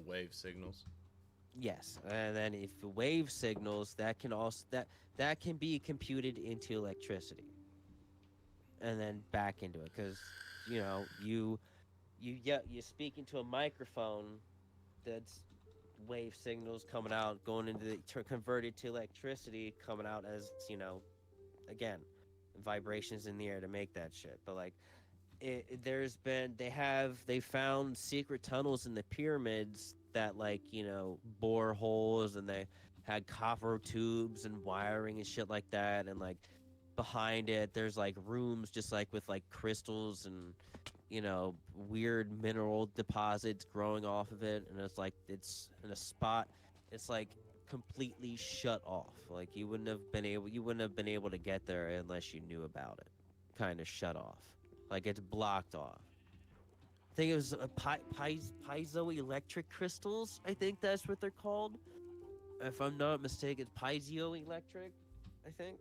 Speaker 1: wave signals.
Speaker 2: Yes. And then if the wave signals that can also that can be computed into electricity and then back into it cuz you speak into a microphone that's wave signals coming out going into converted to electricity coming out as again vibrations in the air to make that shit. But like there's been they found secret tunnels in the pyramids that like bore holes, and they had copper tubes and wiring and shit like that, and like behind it there's like rooms just like with like crystals and weird mineral deposits growing off of it, and it's in a spot, it's like completely shut off. Like you wouldn't have been able to get there unless you knew about it. Kind of shut off, like it's blocked off. I think it was piezoelectric crystals. I think that's what they're called, if I'm not mistaken. Piezoelectric, I think.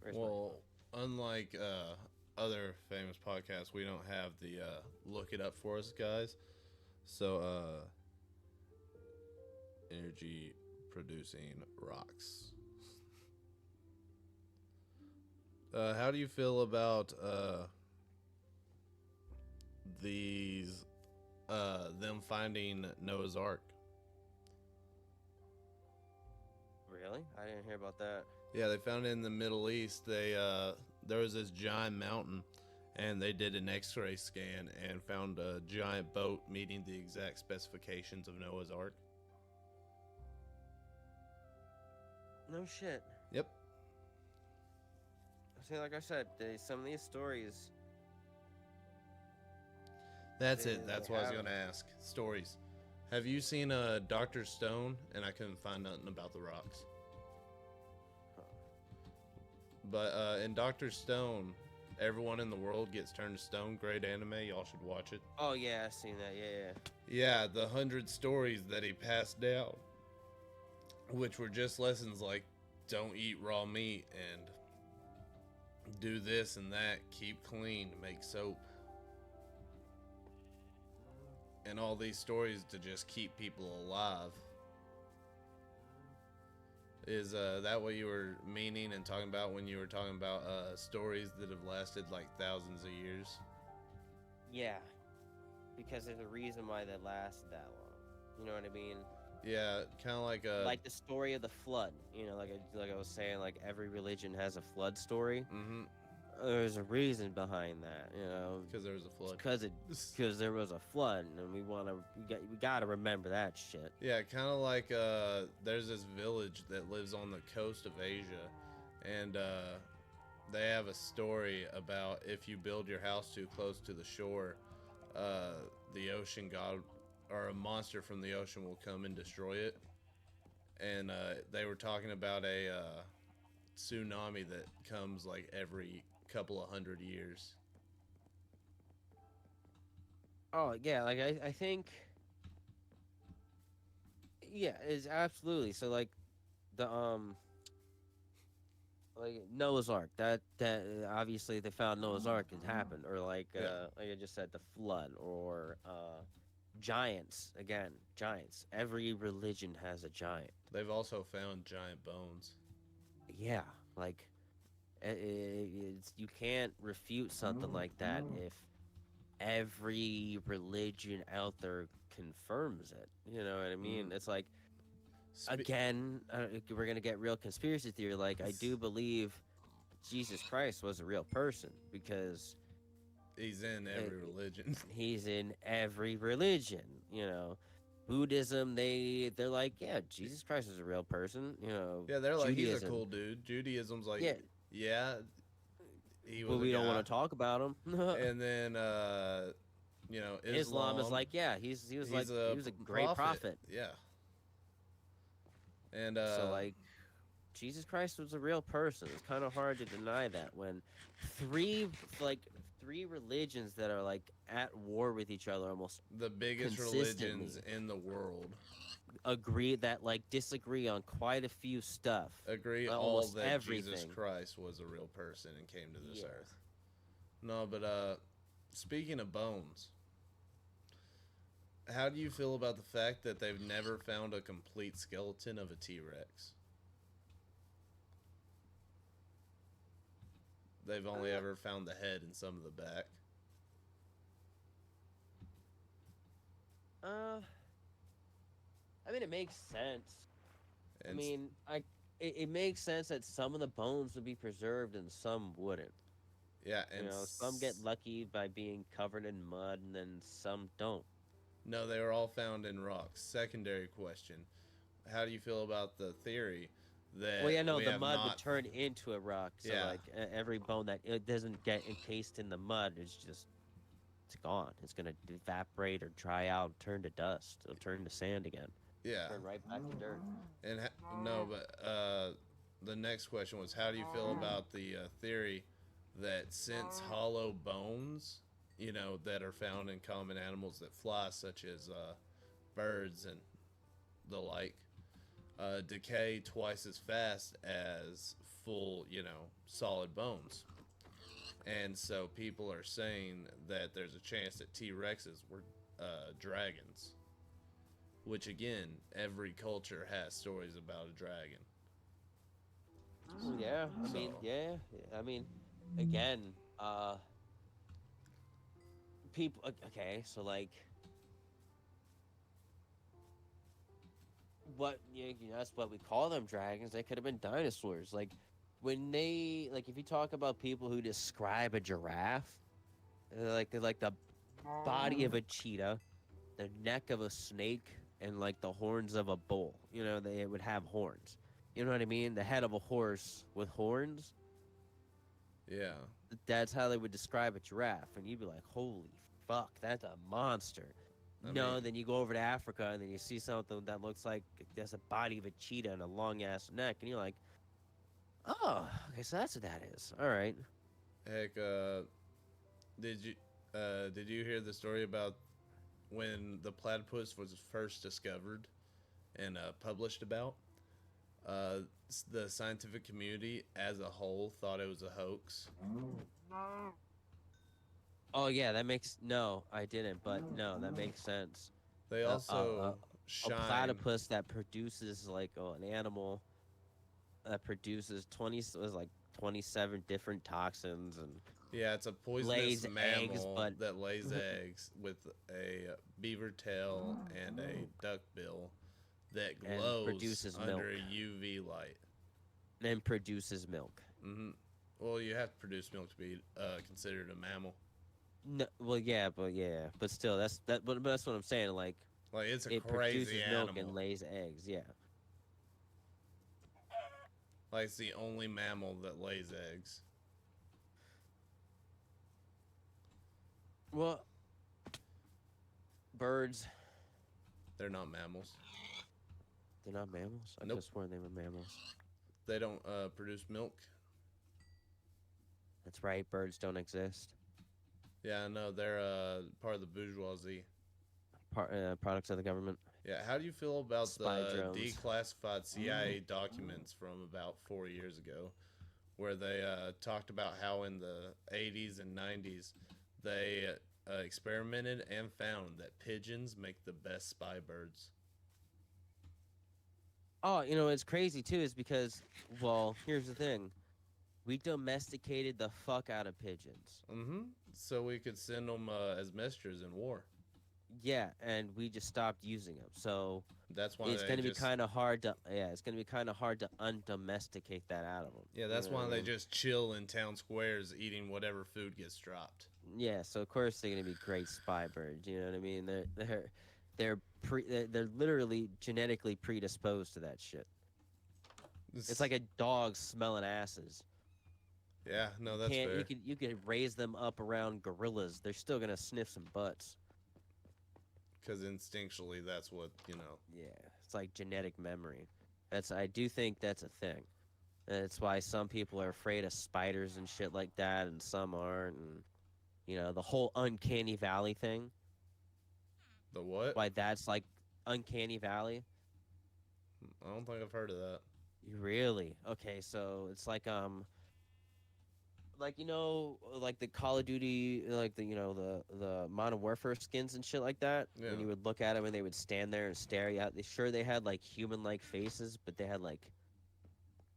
Speaker 2: Where's my phone?
Speaker 1: Well, unlike other famous podcasts, we don't have the look it up for us guys. So, energy producing rocks. How do you feel about these them finding Noah's Ark?
Speaker 2: Really? I didn't hear about that.
Speaker 1: Yeah, they found it in the Middle East. They there was this giant mountain, and they did an X-ray scan and found a giant boat meeting the exact specifications of Noah's Ark.
Speaker 2: No shit.
Speaker 1: Yep,
Speaker 2: See, like I said, some of these stories.
Speaker 1: that's
Speaker 2: They,
Speaker 1: it. That's
Speaker 2: they
Speaker 1: what I was
Speaker 2: have.
Speaker 1: gonna ask. Stories. Have you seen Doctor Stone? And I couldn't find nothing about the rocks. But in Doctor Stone, everyone in the world gets turned to stone. Great anime. Y'all should watch it.
Speaker 2: Oh yeah, I've seen that. Yeah,
Speaker 1: Yeah, the 100 stories that he passed down, which were just lessons like don't eat raw meat and do this and that, keep clean, make soap, and all these stories to just keep people alive. Is that what you were meaning and talking about when you were talking about stories that have lasted like thousands of years?
Speaker 2: yeah. Because there's a reason why they lasted that long. You know what I mean?
Speaker 1: Yeah, kind of
Speaker 2: Like the story of the flood. You know, like I was saying, like every religion has a flood story.
Speaker 1: mm-hmm,
Speaker 2: There's a reason behind that. You know,
Speaker 1: because there was a flood.
Speaker 2: because there was a flood, and we gotta remember that shit.
Speaker 1: Yeah, kind of like there's this village that lives on the coast of Asia, and they have a story about if you build your house too close to the shore, the ocean god or a monster from the ocean will come and destroy it. And they were talking about a tsunami that comes like every couple of 100 years.
Speaker 2: Oh yeah, like I think yeah, it's absolutely so the like Noah's Ark. That obviously they found Noah's Ark had happened, or
Speaker 1: Yeah,
Speaker 2: like I just said, the flood, or giants again. Giants. Every religion has a giant.
Speaker 1: they've also found giant bones.
Speaker 2: Yeah, like it's you can't refute something like that if every religion out there confirms it. You know what I mean?
Speaker 1: Mm.
Speaker 2: It's like
Speaker 1: Spe-
Speaker 2: again, we're gonna get real conspiracy theory. Like I do believe Jesus Christ was a real person because
Speaker 1: He's in every religion.
Speaker 2: he's in every religion. You know, Buddhism, they're like, yeah, Jesus Christ is a real person. You know,
Speaker 1: Yeah, they're like, he's a
Speaker 2: Judaism,
Speaker 1: cool dude. Judaism's like,
Speaker 2: yeah,
Speaker 1: yeah, he
Speaker 2: but
Speaker 1: was a
Speaker 2: we don't
Speaker 1: guy.
Speaker 2: want to talk about him.
Speaker 1: And then,
Speaker 2: Islam is
Speaker 1: Islam,
Speaker 2: like, yeah, he was a great prophet.
Speaker 1: Yeah. And,
Speaker 2: So like Jesus Christ was a real person. It's kind of hard to deny that when three like three religions that are like at war with each other almost
Speaker 1: the biggest
Speaker 2: consistently
Speaker 1: religions in the world
Speaker 2: agree that like disagree on quite a few stuff.
Speaker 1: agree all
Speaker 2: Almost
Speaker 1: that Jesus
Speaker 2: everything.
Speaker 1: Christ was a real person and came to this
Speaker 2: Yeah.
Speaker 1: earth. No, but, speaking of bones, how do you feel about the fact that they've never found a complete skeleton of a T-Rex? They've only ever found the head and some of the back.
Speaker 2: I mean it makes sense. I
Speaker 1: And
Speaker 2: mean, it makes sense that some of the bones would be preserved and some wouldn't.
Speaker 1: yeah,
Speaker 2: You
Speaker 1: and
Speaker 2: know, some get lucky by being covered in mud, and then some don't.
Speaker 1: no, they were all found in rocks. Secondary question: how do you feel about the theory that
Speaker 2: Well, yeah, no,
Speaker 1: we
Speaker 2: the
Speaker 1: have
Speaker 2: mud would
Speaker 1: not?
Speaker 2: turn into a rock. So,
Speaker 1: Yeah.
Speaker 2: like, every bone that it doesn't get encased in the mud is just, it's gone. It's going to evaporate or dry out and turn to dust. It'll turn to sand again.
Speaker 1: Yeah,
Speaker 2: Turn right back to dirt.
Speaker 1: and no, but the next question was: how do you feel about the theory that since hollow bones, that are found in common animals that fly, such as birds and the like, decay twice as fast as full, solid bones. And so people are saying that there's a chance that T Rexes were dragons. Which again, every culture has stories about a dragon.
Speaker 2: Yeah, I mean,
Speaker 1: So
Speaker 2: yeah. I mean, again, people, okay, so, like, that's what we call them, dragons. They could have been dinosaurs. Like, when they, like, if you talk about people who describe a giraffe, They're like the body of a cheetah, the neck of a snake, and like the horns of a bull. They would have horns. You know what I mean? The head of a horse with horns.
Speaker 1: Yeah.
Speaker 2: That's how they would describe a giraffe, and you'd be like, "Holy fuck, that's a monster."
Speaker 1: I
Speaker 2: No,
Speaker 1: mean,
Speaker 2: then you go over to Africa, and then you see something that looks like there's a body of a cheetah and a long ass neck, and you're like, "Oh, okay, so that's what that is." All right.
Speaker 1: heck, did you did you hear the story about when the platypus was first discovered and published about? Uh, the scientific community as a whole thought it was a hoax.
Speaker 2: Oh yeah, that makes no, I didn't, but no, that makes sense.
Speaker 1: They
Speaker 2: Uh, uh, uh,
Speaker 1: also
Speaker 2: a
Speaker 1: shine.
Speaker 2: platypus that produces like an animal that produces 20 was like 27 different toxins and
Speaker 1: Yeah, it's a poisonous
Speaker 2: lays eggs,
Speaker 1: mammal
Speaker 2: but
Speaker 1: that lays eggs with a beaver tail and a duck bill that
Speaker 2: and
Speaker 1: glows
Speaker 2: produces
Speaker 1: under a
Speaker 2: milk
Speaker 1: UV light.
Speaker 2: and produces milk.
Speaker 1: hmm Well, you have to produce milk to be considered a mammal.
Speaker 2: No, well, but still, but that's what I'm saying. Like,
Speaker 1: Like it's a
Speaker 2: it
Speaker 1: crazy
Speaker 2: produces milk and
Speaker 1: animal.
Speaker 2: lays eggs. Yeah.
Speaker 1: Like it's the only mammal that lays eggs.
Speaker 2: Well, birds,
Speaker 1: They're not mammals.
Speaker 2: they're not mammals. I could
Speaker 1: Nope.
Speaker 2: have sworn they were mammals.
Speaker 1: They don't produce milk.
Speaker 2: That's right. Birds don't exist.
Speaker 1: Yeah, no, they're part of the bourgeoisie.
Speaker 2: Products of the government.
Speaker 1: Yeah, how do you feel about
Speaker 2: Spy
Speaker 1: the
Speaker 2: drones.
Speaker 1: declassified CIA documents from about 4 years ago, where they talked about how in the 80s and 90s they experimented and found that pigeons make the best spy birds?
Speaker 2: Oh, it's crazy too, is because, well, here's the thing. We domesticated the fuck out of pigeons.
Speaker 1: Mm-hmm. So we could send them as messengers in war.
Speaker 2: Yeah, and we just stopped using them. So
Speaker 1: That's why
Speaker 2: it's
Speaker 1: they
Speaker 2: gonna be
Speaker 1: just
Speaker 2: kind of hard to, yeah, it's gonna be kind of hard to undomesticate that out of them.
Speaker 1: yeah.
Speaker 2: You
Speaker 1: That's
Speaker 2: know what
Speaker 1: why
Speaker 2: I
Speaker 1: they
Speaker 2: mean?
Speaker 1: just chill in town squares eating whatever food gets dropped.
Speaker 2: Yeah, so of course they're gonna be great spy birds. You know what I mean? They're literally genetically predisposed to that shit. It's like a dog smelling asses.
Speaker 1: Yeah, no,
Speaker 2: You
Speaker 1: that's
Speaker 2: can't
Speaker 1: fair.
Speaker 2: you could raise them up around gorillas. They're still gonna sniff some butts.
Speaker 1: Because instinctually, that's what you know.
Speaker 2: Yeah, it's like genetic memory. I do think that's a thing. That's why some people are afraid of spiders and shit like that, and some aren't. And the whole uncanny valley thing.
Speaker 1: The what?
Speaker 2: Why that's like uncanny valley.
Speaker 1: I don't think I've heard of that.
Speaker 2: Really? Okay, so it's like like the Call of Duty, like the Modern Warfare skins and shit like that.
Speaker 1: Yeah,
Speaker 2: When you would look at them and they would stand there and stare you out. They had like human-like faces, but they had like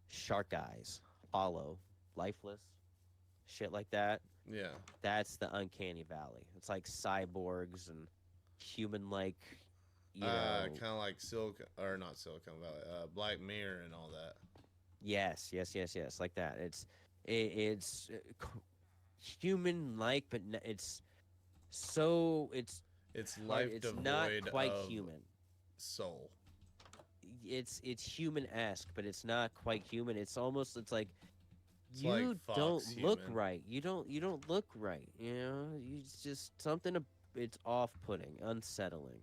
Speaker 2: shark eyes, hollow, lifeless, shit like that.
Speaker 1: yeah.
Speaker 2: That's the uncanny valley. It's like cyborgs and human-like, you know.
Speaker 1: Kind of like Silicon or not Silicon Valley, Black Mirror and all that.
Speaker 2: Yes, like that. It's human-like, but it's
Speaker 1: It's
Speaker 2: hard.
Speaker 1: life
Speaker 2: It's not
Speaker 1: devoid
Speaker 2: quite
Speaker 1: of
Speaker 2: human.
Speaker 1: soul.
Speaker 2: It's human-esque, but it's not quite human. It's like
Speaker 1: It's like
Speaker 2: you don't
Speaker 1: Fox
Speaker 2: look
Speaker 1: human.
Speaker 2: right. You don't look right. It's just something. It's off-putting, unsettling.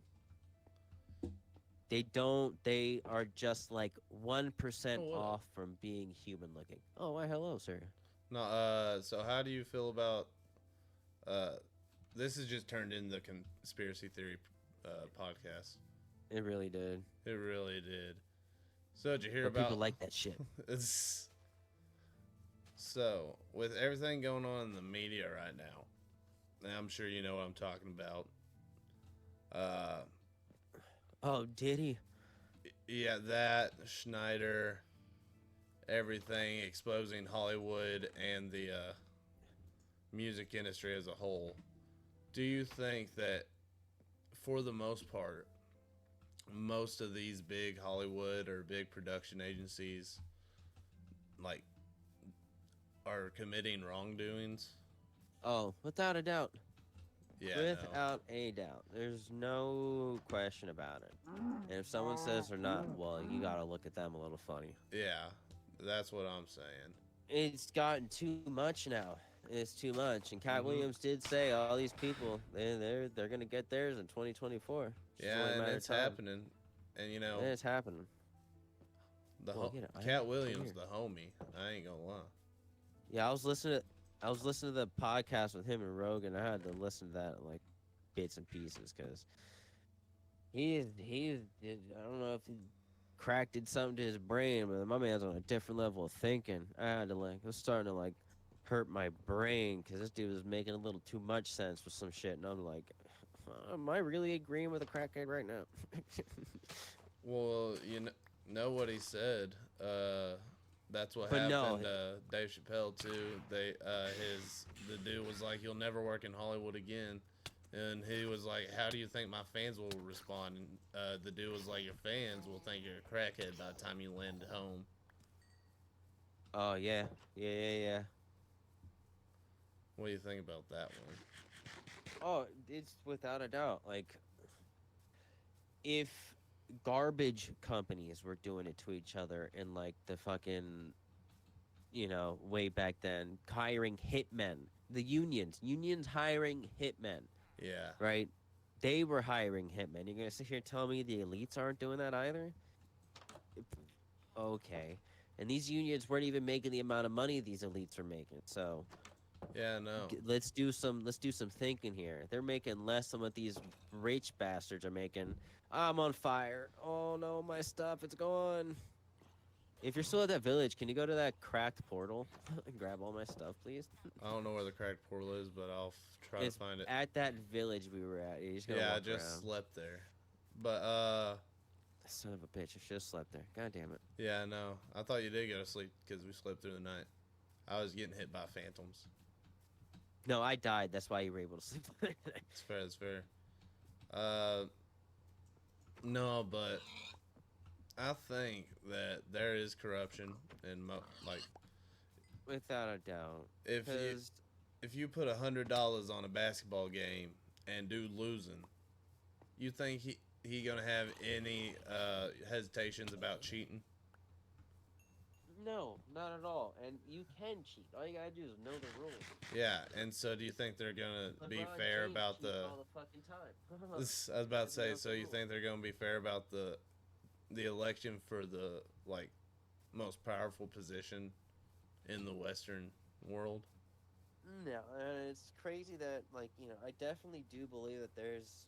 Speaker 2: They don't. They are just like 1%
Speaker 1: Oh, what up?
Speaker 2: off from being human-looking. Oh, why, hello, sir.
Speaker 1: No, so how do you feel about uh, this has just turned into conspiracy theory podcast.
Speaker 2: It really did.
Speaker 1: It really did. So did you hear
Speaker 2: But people
Speaker 1: about
Speaker 2: like that shit.
Speaker 1: it's so with everything going on in the media right now, and I'm sure you know what I'm talking about. Uh,
Speaker 2: Oh, did he?
Speaker 1: yeah, that Schneider, everything exposing Hollywood and the music industry as a whole. Do you think that, for the most part, most of these big Hollywood or big production agencies, like, are committing wrongdoings?
Speaker 2: Oh, without a doubt.
Speaker 1: Yeah, no.
Speaker 2: Without a doubt. There's no question about it. And if someone says they're not, well, you gotta look at them a little funny.
Speaker 1: Yeah, that's what I'm saying.
Speaker 2: It's gotten too much now. It's too much. And Cat
Speaker 1: Hmm.
Speaker 2: Williams did say all these people they're gonna get theirs in 2024. It's just only a
Speaker 1: Yeah, and
Speaker 2: matter of
Speaker 1: it's
Speaker 2: time.
Speaker 1: happening. And
Speaker 2: And it's happening. Well, get it.
Speaker 1: Cat
Speaker 2: Come
Speaker 1: Williams,
Speaker 2: here.
Speaker 1: the homie. I ain't gonna lie.
Speaker 2: Yeah, I was listening to the podcast with him and Rogan. I had to listen to that in, like bits and pieces because I don't know if he cracked did something to his brain, but my man's on a different level of thinking. I had to like, it was starting to like hurt my brain because this dude was making a little too much sense with some shit, and I'm like, am I really agreeing with a crackhead right now?
Speaker 1: Well, know what he said. That's what
Speaker 2: But no,
Speaker 1: happened. Dave Chappelle too. The dude was like, "You'll never work in Hollywood again," and he was like, "How do you think my fans will respond?" And the dude was like, "Your fans will think you're a crackhead by the time you land home."
Speaker 2: oh yeah, yeah.
Speaker 1: What do you think about that one?
Speaker 2: Oh, it's without a doubt. Like, if garbage companies were doing it to each other in like the fucking way back then, hiring hitmen. The unions hiring hitmen,
Speaker 1: Yeah,
Speaker 2: right? They were hiring hitmen. You're gonna sit here and tell me the elites aren't doing that either? Okay. And these unions weren't even making the amount of money these elites are making. So
Speaker 1: yeah, no,
Speaker 2: let's do some thinking here. They're making less than what these rich bastards are making. I'm on fire. Oh no, my stuff, it's gone. If you're still at that village, can you go to that cracked portal and grab all my stuff, please?
Speaker 1: I don't know where the cracked portal is, but I'll try to
Speaker 2: It's
Speaker 1: find it.
Speaker 2: at that village we were at. You just gotta
Speaker 1: Yeah, I
Speaker 2: walk
Speaker 1: just
Speaker 2: around.
Speaker 1: slept there, but
Speaker 2: Son of a bitch! I should have slept there. God damn it.
Speaker 1: yeah, no, I thought you did go to sleep because we slept through the night. I was getting hit by phantoms.
Speaker 2: No, I died. That's why you were able to sleep.
Speaker 1: It's fair. It's fair. Uh, no, but I think that there is corruption in like
Speaker 2: Without a doubt.
Speaker 1: if you
Speaker 2: Because
Speaker 1: if you put $100 on a basketball game and dude losing, you think he gonna have any hesitations about cheating?
Speaker 2: no, not at all. And you can cheat. All you gotta do is know the rules.
Speaker 1: Yeah, and so do you think they're gonna be
Speaker 2: LeBron
Speaker 1: fair
Speaker 2: James
Speaker 1: about
Speaker 2: cheats
Speaker 1: the?
Speaker 2: all the fucking time.
Speaker 1: I was about to
Speaker 2: Because he
Speaker 1: say.
Speaker 2: knows
Speaker 1: So
Speaker 2: the
Speaker 1: you
Speaker 2: rules.
Speaker 1: think they're gonna be fair about the election for the like most powerful position in the Western world?
Speaker 2: No, it's crazy that I definitely do believe that there's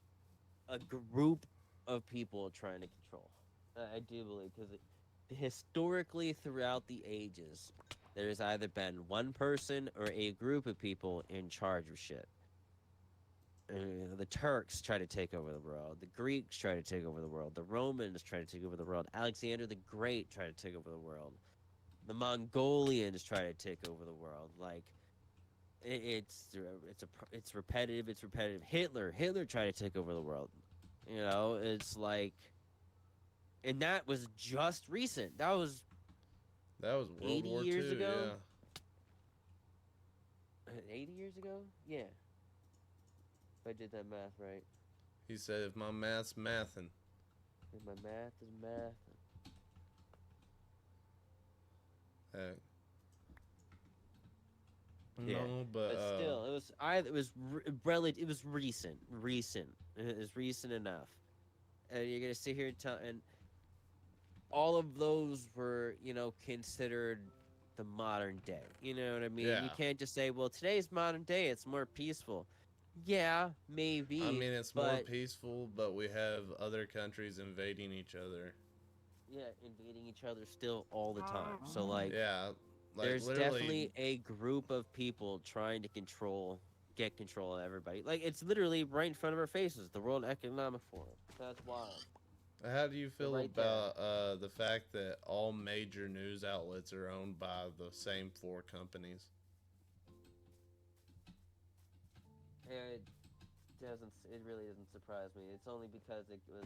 Speaker 2: a group of people trying to control. I do believe because historically throughout the ages, there's either been one person or a group of people in charge of shit. The Turks try to take over the world. The Greeks try to take over the world. The Romans try to take over the world. Alexander the Great tried to take over the world. The Mongolians try to take over the world. Like it's repetitive. It's repetitive. Hitler tried to take over the world. It's like, and that was just recent. That was
Speaker 1: That was World
Speaker 2: 80
Speaker 1: War
Speaker 2: years
Speaker 1: Two.
Speaker 2: ago.
Speaker 1: Yeah,
Speaker 2: 80 years ago. Yeah, if I did that math right.
Speaker 1: he said if my math's mathin'.
Speaker 2: If my math is math.
Speaker 1: Heck.
Speaker 2: Yeah,
Speaker 1: No, but
Speaker 2: but still, it was recent. It was recent enough. And you're gonna sit here and tell, and all of those were, considered the modern day. You know what I mean? You
Speaker 1: yeah.
Speaker 2: can't just say, well, today's modern day, it's more peaceful. Yeah,
Speaker 1: I
Speaker 2: maybe,
Speaker 1: mean, it's more
Speaker 2: but
Speaker 1: peaceful, but we have other countries invading each other.
Speaker 2: yeah, invading each other still all the time. So like,
Speaker 1: Yeah, like
Speaker 2: there's
Speaker 1: literally.
Speaker 2: definitely a group of people trying to get control of everybody. Like it's literally right in front of our faces. The World Economic Forum. That's wild.
Speaker 1: How do you
Speaker 2: They're
Speaker 1: feel
Speaker 2: right there.
Speaker 1: about the fact that all major news outlets are owned by the same four companies?
Speaker 2: It doesn't. It really doesn't surprise me. It's only because it was.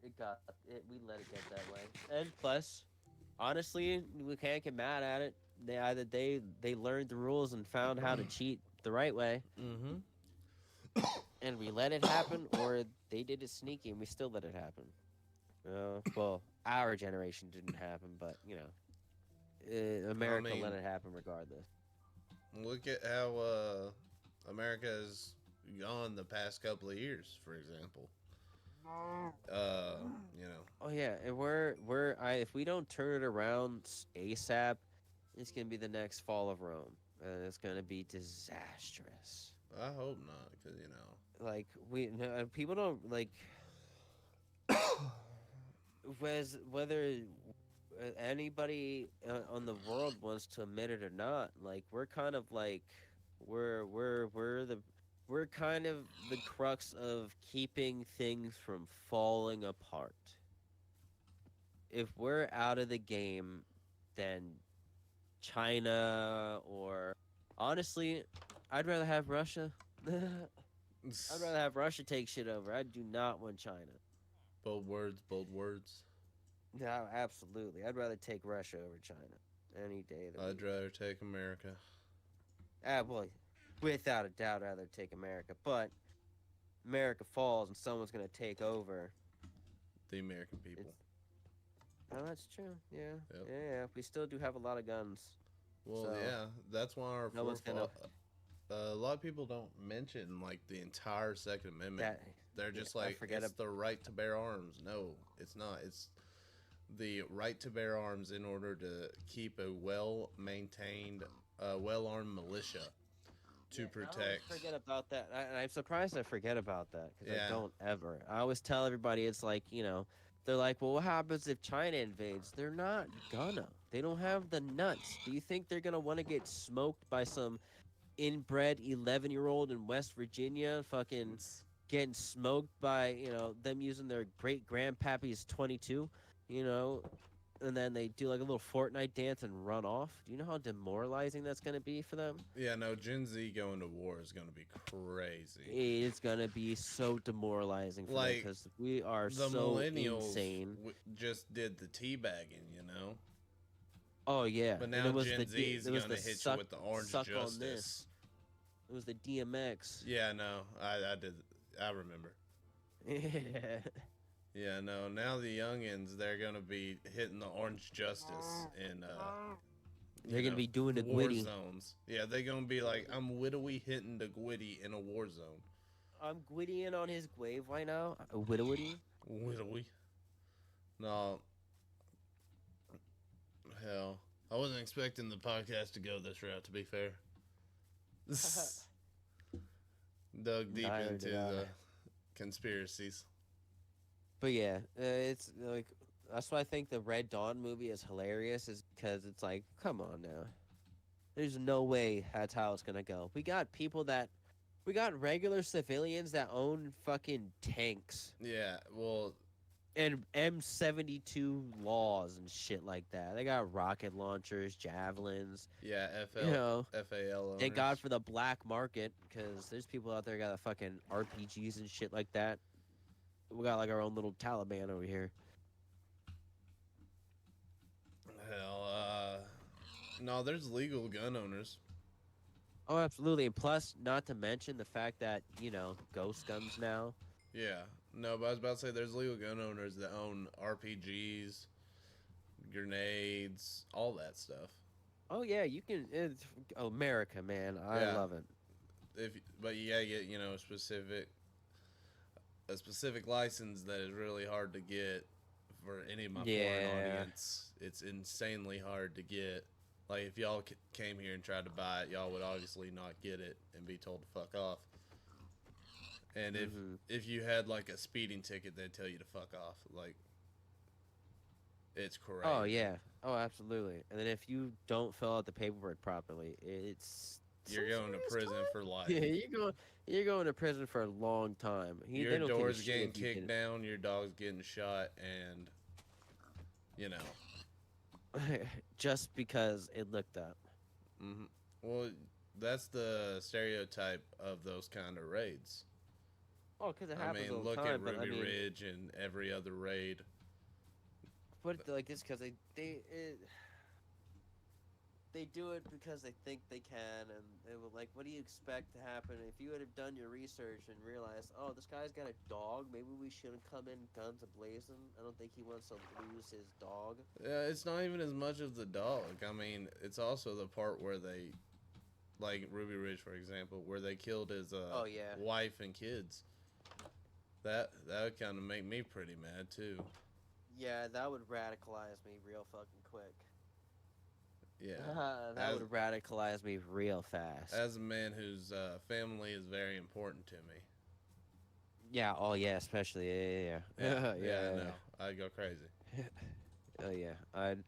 Speaker 2: It got. It. We let it get that way. And plus, honestly, we can't get mad at it. They learned the rules and found how to cheat the right way,
Speaker 1: Mm-hmm.
Speaker 2: and we let it happen, or they did it sneaky and we still let it happen. Well, our generation didn't happen, but
Speaker 1: I
Speaker 2: America let
Speaker 1: mean,
Speaker 2: it happen regardless.
Speaker 1: look at how America has gone the past couple of years, for example. Uh, you know,
Speaker 2: Oh yeah, and if we don't turn it around ASAP, it's gonna be the next fall of Rome, and it's gonna be disastrous.
Speaker 1: I hope not, because you know,
Speaker 2: Like we no, people don't like whether anybody on the world wants to admit it or not. Like we're kind of like we're the we're kind of the crux of keeping things from falling apart. If we're out of the game, then China or honestly, I'd rather have Russia. I'd rather have Russia take shit over. I do not want China.
Speaker 1: bold words, bold words.
Speaker 2: No, absolutely. I'd rather take Russia over China any day of the
Speaker 1: I'd
Speaker 2: week.
Speaker 1: rather take America,
Speaker 2: Well, without a doubt, I'd rather take America. But America falls and someone's gonna take over.
Speaker 1: the American
Speaker 2: It's
Speaker 1: people.
Speaker 2: oh, that's true. Yeah,
Speaker 1: Yep.
Speaker 2: yeah, yeah. We still do have a lot of guns,
Speaker 1: Well,
Speaker 2: so
Speaker 1: yeah, that's why our
Speaker 2: no one's gonna
Speaker 1: forefathers. A lot of people don't mention like the entire Second Amendment.
Speaker 2: that.
Speaker 1: They're
Speaker 2: Yeah,
Speaker 1: just
Speaker 2: I
Speaker 1: like
Speaker 2: forget.
Speaker 1: it's the right to bear arms. No, it's not. It's the right to bear arms in order to keep a well maintained, well armed militia to
Speaker 2: Yeah, I always
Speaker 1: protect.
Speaker 2: forget about that. I'm surprised I forget about that because I
Speaker 1: Yeah,
Speaker 2: don't ever. I always tell everybody it's like, they're like, well, what happens if China invades? They're not gonna. They don't have the nuts. Do you think they're gonna want to get smoked by some inbred 11-year-old in West Virginia fucking
Speaker 1: it's,
Speaker 2: getting smoked by, them using their great grandpappy's 22, you know? And then they do like a little Fortnite dance and run off. Do you know how demoralizing that's going to be for them?
Speaker 1: yeah. No, Gen Z going to war is going to be crazy.
Speaker 2: It's gonna be so demoralizing for them
Speaker 1: Like
Speaker 2: because we are
Speaker 1: the
Speaker 2: so
Speaker 1: millennials
Speaker 2: insane.
Speaker 1: just did the teabagging, you know.
Speaker 2: Oh yeah,
Speaker 1: But
Speaker 2: and
Speaker 1: now Gen Z is
Speaker 2: it was
Speaker 1: gonna
Speaker 2: the
Speaker 1: hit you
Speaker 2: suck
Speaker 1: with the orange
Speaker 2: suck on
Speaker 1: justice.
Speaker 2: this. It was the DMX.
Speaker 1: Yeah, no, I did. I remember.
Speaker 2: Yeah,
Speaker 1: Yeah, no. Now the youngins, they're gonna be hitting the orange justice in,
Speaker 2: they're gonna be doing the
Speaker 1: war
Speaker 2: gwitty.
Speaker 1: zones. Yeah, they're gonna be like, I'm widowy hitting the gwitty in a war zone.
Speaker 2: I'm gwittying on his grave right now. Widowity.
Speaker 1: Widowy. No, hell, I wasn't expecting the podcast to go this route. To be fair, dug deep
Speaker 2: Neither
Speaker 1: into
Speaker 2: did I.
Speaker 1: the conspiracies.
Speaker 2: But yeah, it's like that's why I think the Red Dawn movie is hilarious. Is because it's like, come on now. There's no way that's how it's gonna go. We got regular civilians that own fucking tanks
Speaker 1: Yeah, well,
Speaker 2: and M72 laws and shit like that. They got rocket launchers, javelins.
Speaker 1: yeah,
Speaker 2: You know,
Speaker 1: FAL
Speaker 2: thank God
Speaker 1: owners.
Speaker 2: for the black market because there's people out there got a fucking RPGs and shit like that. We got like our own little Taliban over here.
Speaker 1: Hell, no, there's legal gun owners.
Speaker 2: Oh, absolutely. And plus, not to mention the fact that, ghost guns now.
Speaker 1: Yeah, no, but I was about to say there's legal gun owners that own RPGs, grenades, all that stuff.
Speaker 2: Oh, yeah, you can. It's America, man. I
Speaker 1: Yeah,
Speaker 2: love it.
Speaker 1: but you gotta get a specific license that is really hard to get for any of my foreign
Speaker 2: Yeah.
Speaker 1: audience. It's insanely hard to get. Like if y'all came here and tried to buy it, y'all would obviously not get it and be told to fuck off. And
Speaker 2: Hmm.
Speaker 1: if you had like a speeding ticket, they'd tell you to fuck off. Like it's crazy.
Speaker 2: Oh, yeah. Oh, absolutely. And then if you don't fill out the paperwork properly, it's
Speaker 1: You're
Speaker 2: some
Speaker 1: going to
Speaker 2: serious
Speaker 1: prison
Speaker 2: time.
Speaker 1: for life.
Speaker 2: Yeah, you're going to prison for a long time. They
Speaker 1: Your
Speaker 2: don't give a
Speaker 1: door's
Speaker 2: shit
Speaker 1: getting
Speaker 2: if you
Speaker 1: kicked
Speaker 2: get
Speaker 1: down, your dog's getting shot, and you know.
Speaker 2: it just because it looked up.
Speaker 1: Hmm. Well, that's the stereotype of those kind of raids.
Speaker 2: Oh, because it
Speaker 1: I
Speaker 2: happens
Speaker 1: mean,
Speaker 2: all the
Speaker 1: look at
Speaker 2: time. But I
Speaker 1: Ruby
Speaker 2: mean,
Speaker 1: Ridge and every other raid.
Speaker 2: put it like this because they do it because they think they can, and they were like, "What do you expect to happen if you would have done your research and realized, oh, this guy's got a dog? Maybe we shouldn't come in guns a blazing. I don't think he wants to lose his dog."
Speaker 1: Yeah, it's not even as much of the dog. I mean, it's also the part where they, like Ruby Ridge, for example, where they killed his
Speaker 2: Oh yeah,
Speaker 1: wife and kids. That would kind of make me pretty mad too.
Speaker 2: yeah, that would radicalize me real fucking quick.
Speaker 1: Yeah,
Speaker 2: That
Speaker 1: as
Speaker 2: would radicalize me real fast.
Speaker 1: as a man whose family is very important to me.
Speaker 2: Yeah. Oh yeah. Especially yeah.
Speaker 1: Yeah,
Speaker 2: Yeah.
Speaker 1: yeah,
Speaker 2: Yeah.
Speaker 1: no, I'd go crazy.
Speaker 2: Yeah. Oh yeah. I'd.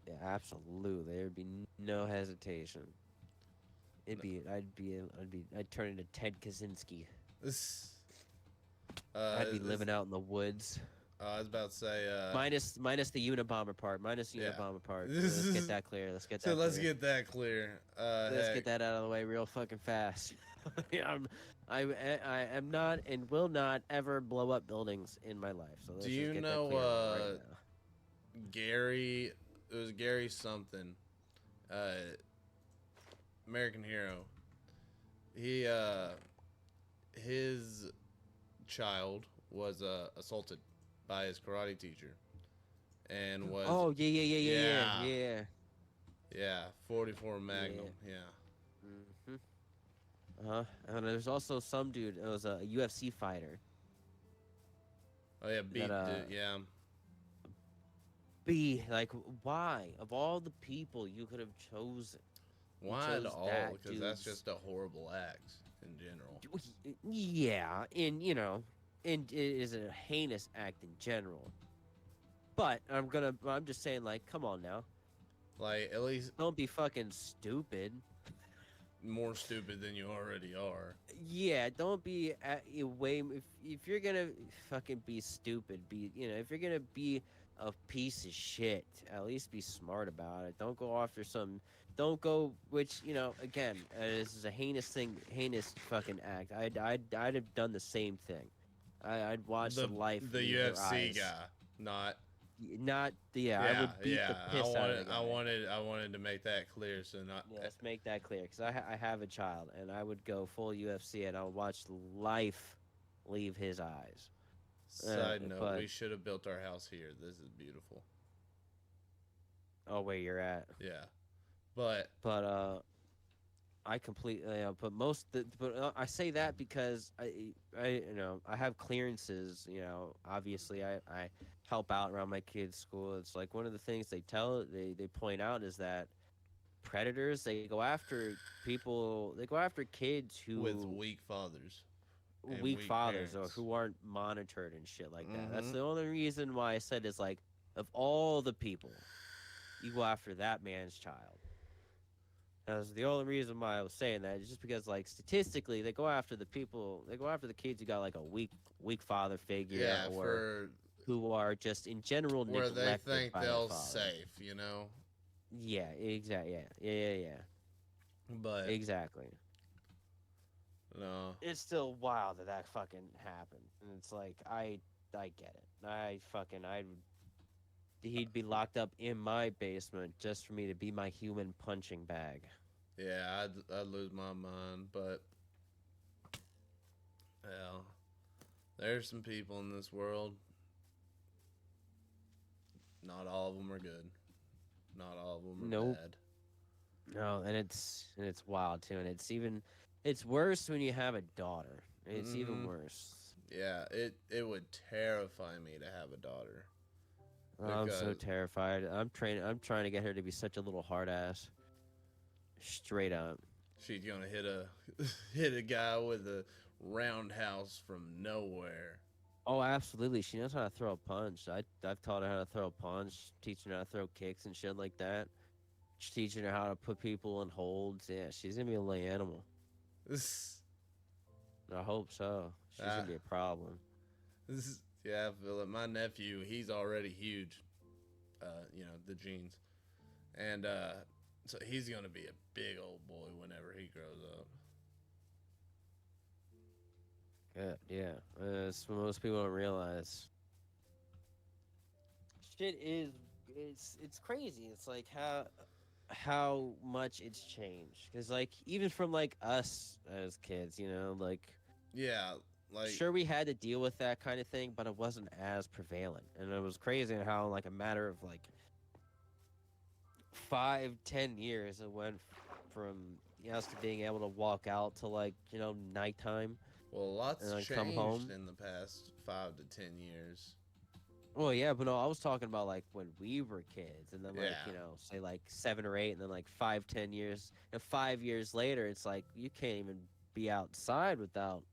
Speaker 2: Yeah. Absolutely. There'd be no hesitation. It'd
Speaker 1: No.
Speaker 2: be. I'd turn into Ted Kaczynski.
Speaker 1: This,
Speaker 2: I'd be
Speaker 1: this,
Speaker 2: living out in the woods.
Speaker 1: I was about to say,
Speaker 2: Minus the Unabomber part. Minus the
Speaker 1: yeah.
Speaker 2: Unabomber part. Let's get that clear. Let's get
Speaker 1: So
Speaker 2: that
Speaker 1: let's
Speaker 2: clear.
Speaker 1: get that clear.
Speaker 2: Let's
Speaker 1: Heck,
Speaker 2: get that out of the way real fucking fast. Yeah, I am not and will not ever blow up buildings in my life. So let's
Speaker 1: do
Speaker 2: just
Speaker 1: you
Speaker 2: get that
Speaker 1: know
Speaker 2: clear right now.
Speaker 1: Gary? It was Gary something, uh, American Hero. He his child was assaulted by his karate teacher and was
Speaker 2: Oh yeah yeah yeah yeah
Speaker 1: yeah
Speaker 2: yeah yeah.
Speaker 1: yeah 44
Speaker 2: Yeah.
Speaker 1: Magnum yeah.
Speaker 2: Mm-hmm. And there's also some dude. It was a UFC fighter
Speaker 1: Oh yeah,
Speaker 2: that
Speaker 1: beat dude, yeah.
Speaker 2: be like, why of all the people you could have chosen, you
Speaker 1: Why at
Speaker 2: chose
Speaker 1: all?
Speaker 2: that
Speaker 1: Because that's
Speaker 2: dude's.
Speaker 1: just a horrible act in general.
Speaker 2: Yeah, and and it is a heinous act in general. But I'm just saying, like, come on now,
Speaker 1: Like at least
Speaker 2: don't be fucking stupid.
Speaker 1: more stupid than you already are.
Speaker 2: Yeah, don't be way if you're gonna fucking be stupid, be if you're gonna be a piece of shit, at least be smart about it. Don't go after some. Don't go, which again, this is a heinous thing, heinous fucking act. I'd have done the same thing. I'd watch the
Speaker 1: The
Speaker 2: life
Speaker 1: the
Speaker 2: leave their
Speaker 1: UFC
Speaker 2: eyes.
Speaker 1: guy, not
Speaker 2: Not yeah, I
Speaker 1: yeah
Speaker 2: would beat the
Speaker 1: yeah. I
Speaker 2: piss out of the
Speaker 1: wanted I
Speaker 2: guy.
Speaker 1: wanted I wanted to make that clear. So not
Speaker 2: Yeah, let's make that clear, because I have a child, and I would go full UFC, and I would watch life leave his eyes.
Speaker 1: side note.
Speaker 2: But
Speaker 1: We should have built our house here. This is beautiful.
Speaker 2: oh, where you're at.
Speaker 1: Yeah, but
Speaker 2: But I completely. But I say that because I have clearances. Obviously I help out around my kids' school. It's like one of the things they point out is that predators, they go after people. They go after kids
Speaker 1: with
Speaker 2: who
Speaker 1: weak fathers and
Speaker 2: weak
Speaker 1: weak
Speaker 2: fathers or
Speaker 1: parents.
Speaker 2: who aren't monitored and shit like that. That's
Speaker 1: Mm-hmm.
Speaker 2: the only reason why I said is like, of all the people, you go after that man's child. That's the only reason why I was saying that. Is just because, like, statistically, they go after the kids who got like a weak father figure,
Speaker 1: Yeah,
Speaker 2: or
Speaker 1: for
Speaker 2: who are just in general
Speaker 1: where they
Speaker 2: neglected
Speaker 1: think
Speaker 2: by their
Speaker 1: they're
Speaker 2: father.
Speaker 1: safe, you know.
Speaker 2: Yeah, exactly. Yeah.
Speaker 1: But
Speaker 2: Exactly.
Speaker 1: no,
Speaker 2: It's still wild that that fucking happened, and it's like I get it. I he'd be locked up in my basement just for me to be my human punching bag.
Speaker 1: yeah, I'd lose my mind. But well, there's some people in this world. Not all of them are good. Not all of them are
Speaker 2: Nope.
Speaker 1: bad.
Speaker 2: No, and it's wild too, and it's worse when you have a daughter. It's even
Speaker 1: Hmm.
Speaker 2: worse.
Speaker 1: Yeah, it would terrify me to have a daughter
Speaker 2: Oh, I'm so
Speaker 1: because
Speaker 2: terrified. I'm trying to get her to be such a little hard ass. Straight up.
Speaker 1: she's gonna hit a hit a guy with a roundhouse from nowhere.
Speaker 2: Oh, absolutely. She knows how to throw a punch. I've taught her how to throw a punch, teaching her how to throw kicks and shit like that. Teaching her how to put people in holds. Yeah, she's gonna be a little animal.
Speaker 1: This,
Speaker 2: I hope so. She's
Speaker 1: ah,
Speaker 2: gonna be a problem.
Speaker 1: this is yeah. I feel it. My nephew, he's already huge. The genes, and so he's gonna be a big old boy whenever he grows up.
Speaker 2: Yeah. It's what most people don't realize. Shit is it's crazy. It's like how. how much it's changed. Because like even from like us as kids, like
Speaker 1: Yeah, like
Speaker 2: sure we had to deal with that kind of thing, but it wasn't as prevalent, and it was crazy how like a matter of like 5, 10 years it went from us to being able to walk out to like nighttime
Speaker 1: well,
Speaker 2: and
Speaker 1: lots
Speaker 2: then come
Speaker 1: changed
Speaker 2: home.
Speaker 1: in the past 5 to 10 years.
Speaker 2: Well, yeah, but no, I was talking about like when we were kids, and then like
Speaker 1: Yeah,
Speaker 2: say like 7 or 8, and then like 5, 10 years, and 5 years later, it's like you can't even be outside without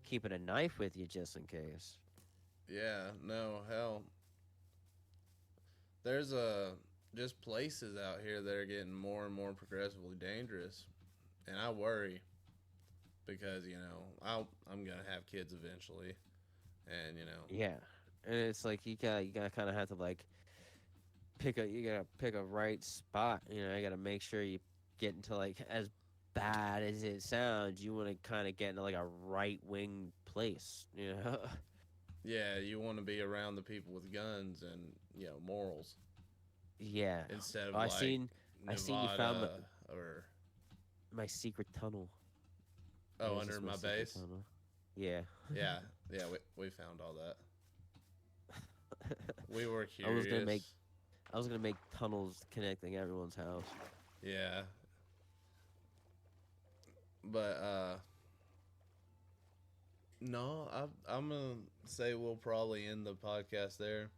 Speaker 2: keeping a knife with you just in case.
Speaker 1: yeah, no, hell, there's just places out here that are getting more and more progressively dangerous, and I worry because I'm gonna have kids eventually, and
Speaker 2: Yeah, and it's like you gotta kind of have to like you gotta pick a right spot. You gotta make sure you get into like as bad as it sounds. You want to kind of get into like a right wing place.
Speaker 1: yeah, you want to be around the people with guns and morals
Speaker 2: Yeah.
Speaker 1: instead of
Speaker 2: Oh,
Speaker 1: like
Speaker 2: I seen you found
Speaker 1: Nevada or
Speaker 2: my secret tunnel.
Speaker 1: oh,
Speaker 2: Yours
Speaker 1: under
Speaker 2: is my
Speaker 1: my
Speaker 2: secret
Speaker 1: base.
Speaker 2: tunnel. Yeah.
Speaker 1: Yeah, yeah, we found all that. We were
Speaker 2: I was gonna make
Speaker 1: curious.
Speaker 2: I was gonna make tunnels connecting everyone's house.
Speaker 1: Yeah, but no, I'm gonna say we'll probably end the podcast there.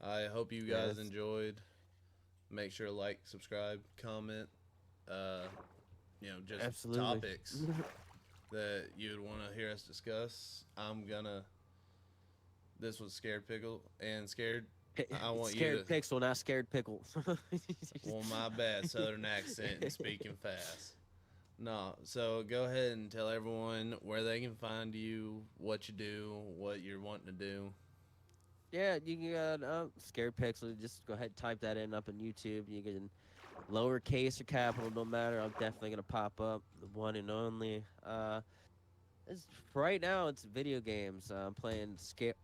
Speaker 1: I hope you
Speaker 2: Yeah,
Speaker 1: guys enjoyed. Make sure to like, subscribe, comment. Uh, just
Speaker 2: absolutely.
Speaker 1: topics that you'd want to hear us discuss. This was Scared Pickle and Scared. I want you to.
Speaker 2: Scared pixel, not scared pickle.
Speaker 1: Well, my bad, Southern accent and speaking fast. No, so go ahead and tell everyone where they can find you, what you do, what you're wanting to do.
Speaker 2: Yeah, you can scared pixel. Just go ahead and type that in up on YouTube. You can lowercase or capital, no matter. I'm definitely gonna pop up. The one and only. It's right now. It's video games. I'm playing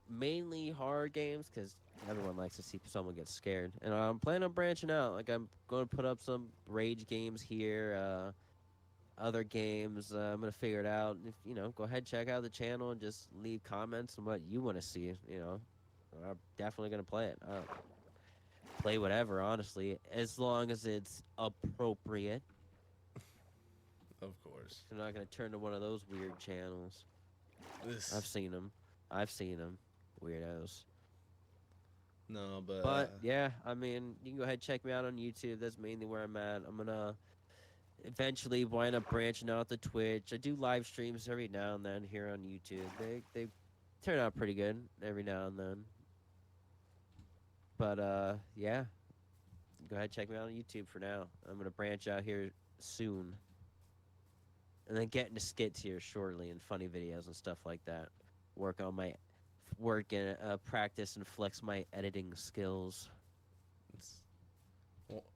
Speaker 2: mainly horror games because everyone likes to see someone get scared, and I'm planning on branching out. Like I'm going to put up some rage games here. Other games. I'm gonna figure it out. If go ahead, check out the channel and just leave comments on what you want to see. I'm definitely gonna play it. Play whatever, honestly, as long as it's appropriate.
Speaker 1: Of course.
Speaker 2: I'm not gonna turn to one of those weird channels. I've
Speaker 1: This
Speaker 2: seen them. I've seen them. Weirdos.
Speaker 1: no, but
Speaker 2: But yeah, I mean, you can go ahead and check me out on YouTube. That's mainly where I'm at. I'm gonna eventually wind up branching out to Twitch. I do live streams every now and then here on YouTube. They turn out pretty good every now and then. But yeah, go ahead and check me out on YouTube for now. I'm gonna branch out here soon, and then get into skits here shortly and funny videos and stuff like that. Work on my work and practice and flex my editing skills.
Speaker 1: it's,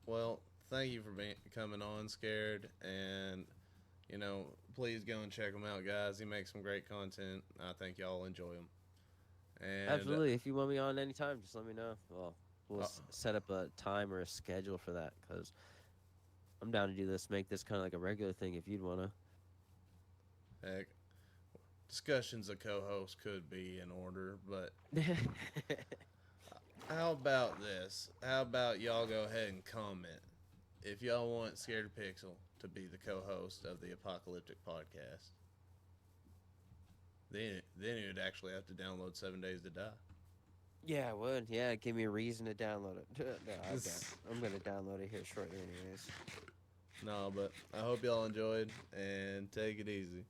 Speaker 1: well, thank you for coming on, Scared, and please go and check him out, guys. He makes some great content. I think y'all enjoy him. And
Speaker 2: Absolutely. If you want me on anytime, just let me know. Well, we'll
Speaker 1: uh,
Speaker 2: set up a time or a schedule for that because I'm down to do this, make this kind of like a regular thing if you'd want
Speaker 1: heck, discussions of co-hosts could be in order, but
Speaker 2: to.
Speaker 1: how about this? How about y'all go ahead and comment if y'all want Scared Pixel to be the co-host of the Apocalyptic podcast. Then you'd actually have to download 7 Days to Die.
Speaker 2: Yeah, I would. Yeah, give me a reason to download it. No, I don't. I'm gonna download it here shortly, anyways.
Speaker 1: No, but I hope y'all enjoyed and take it easy.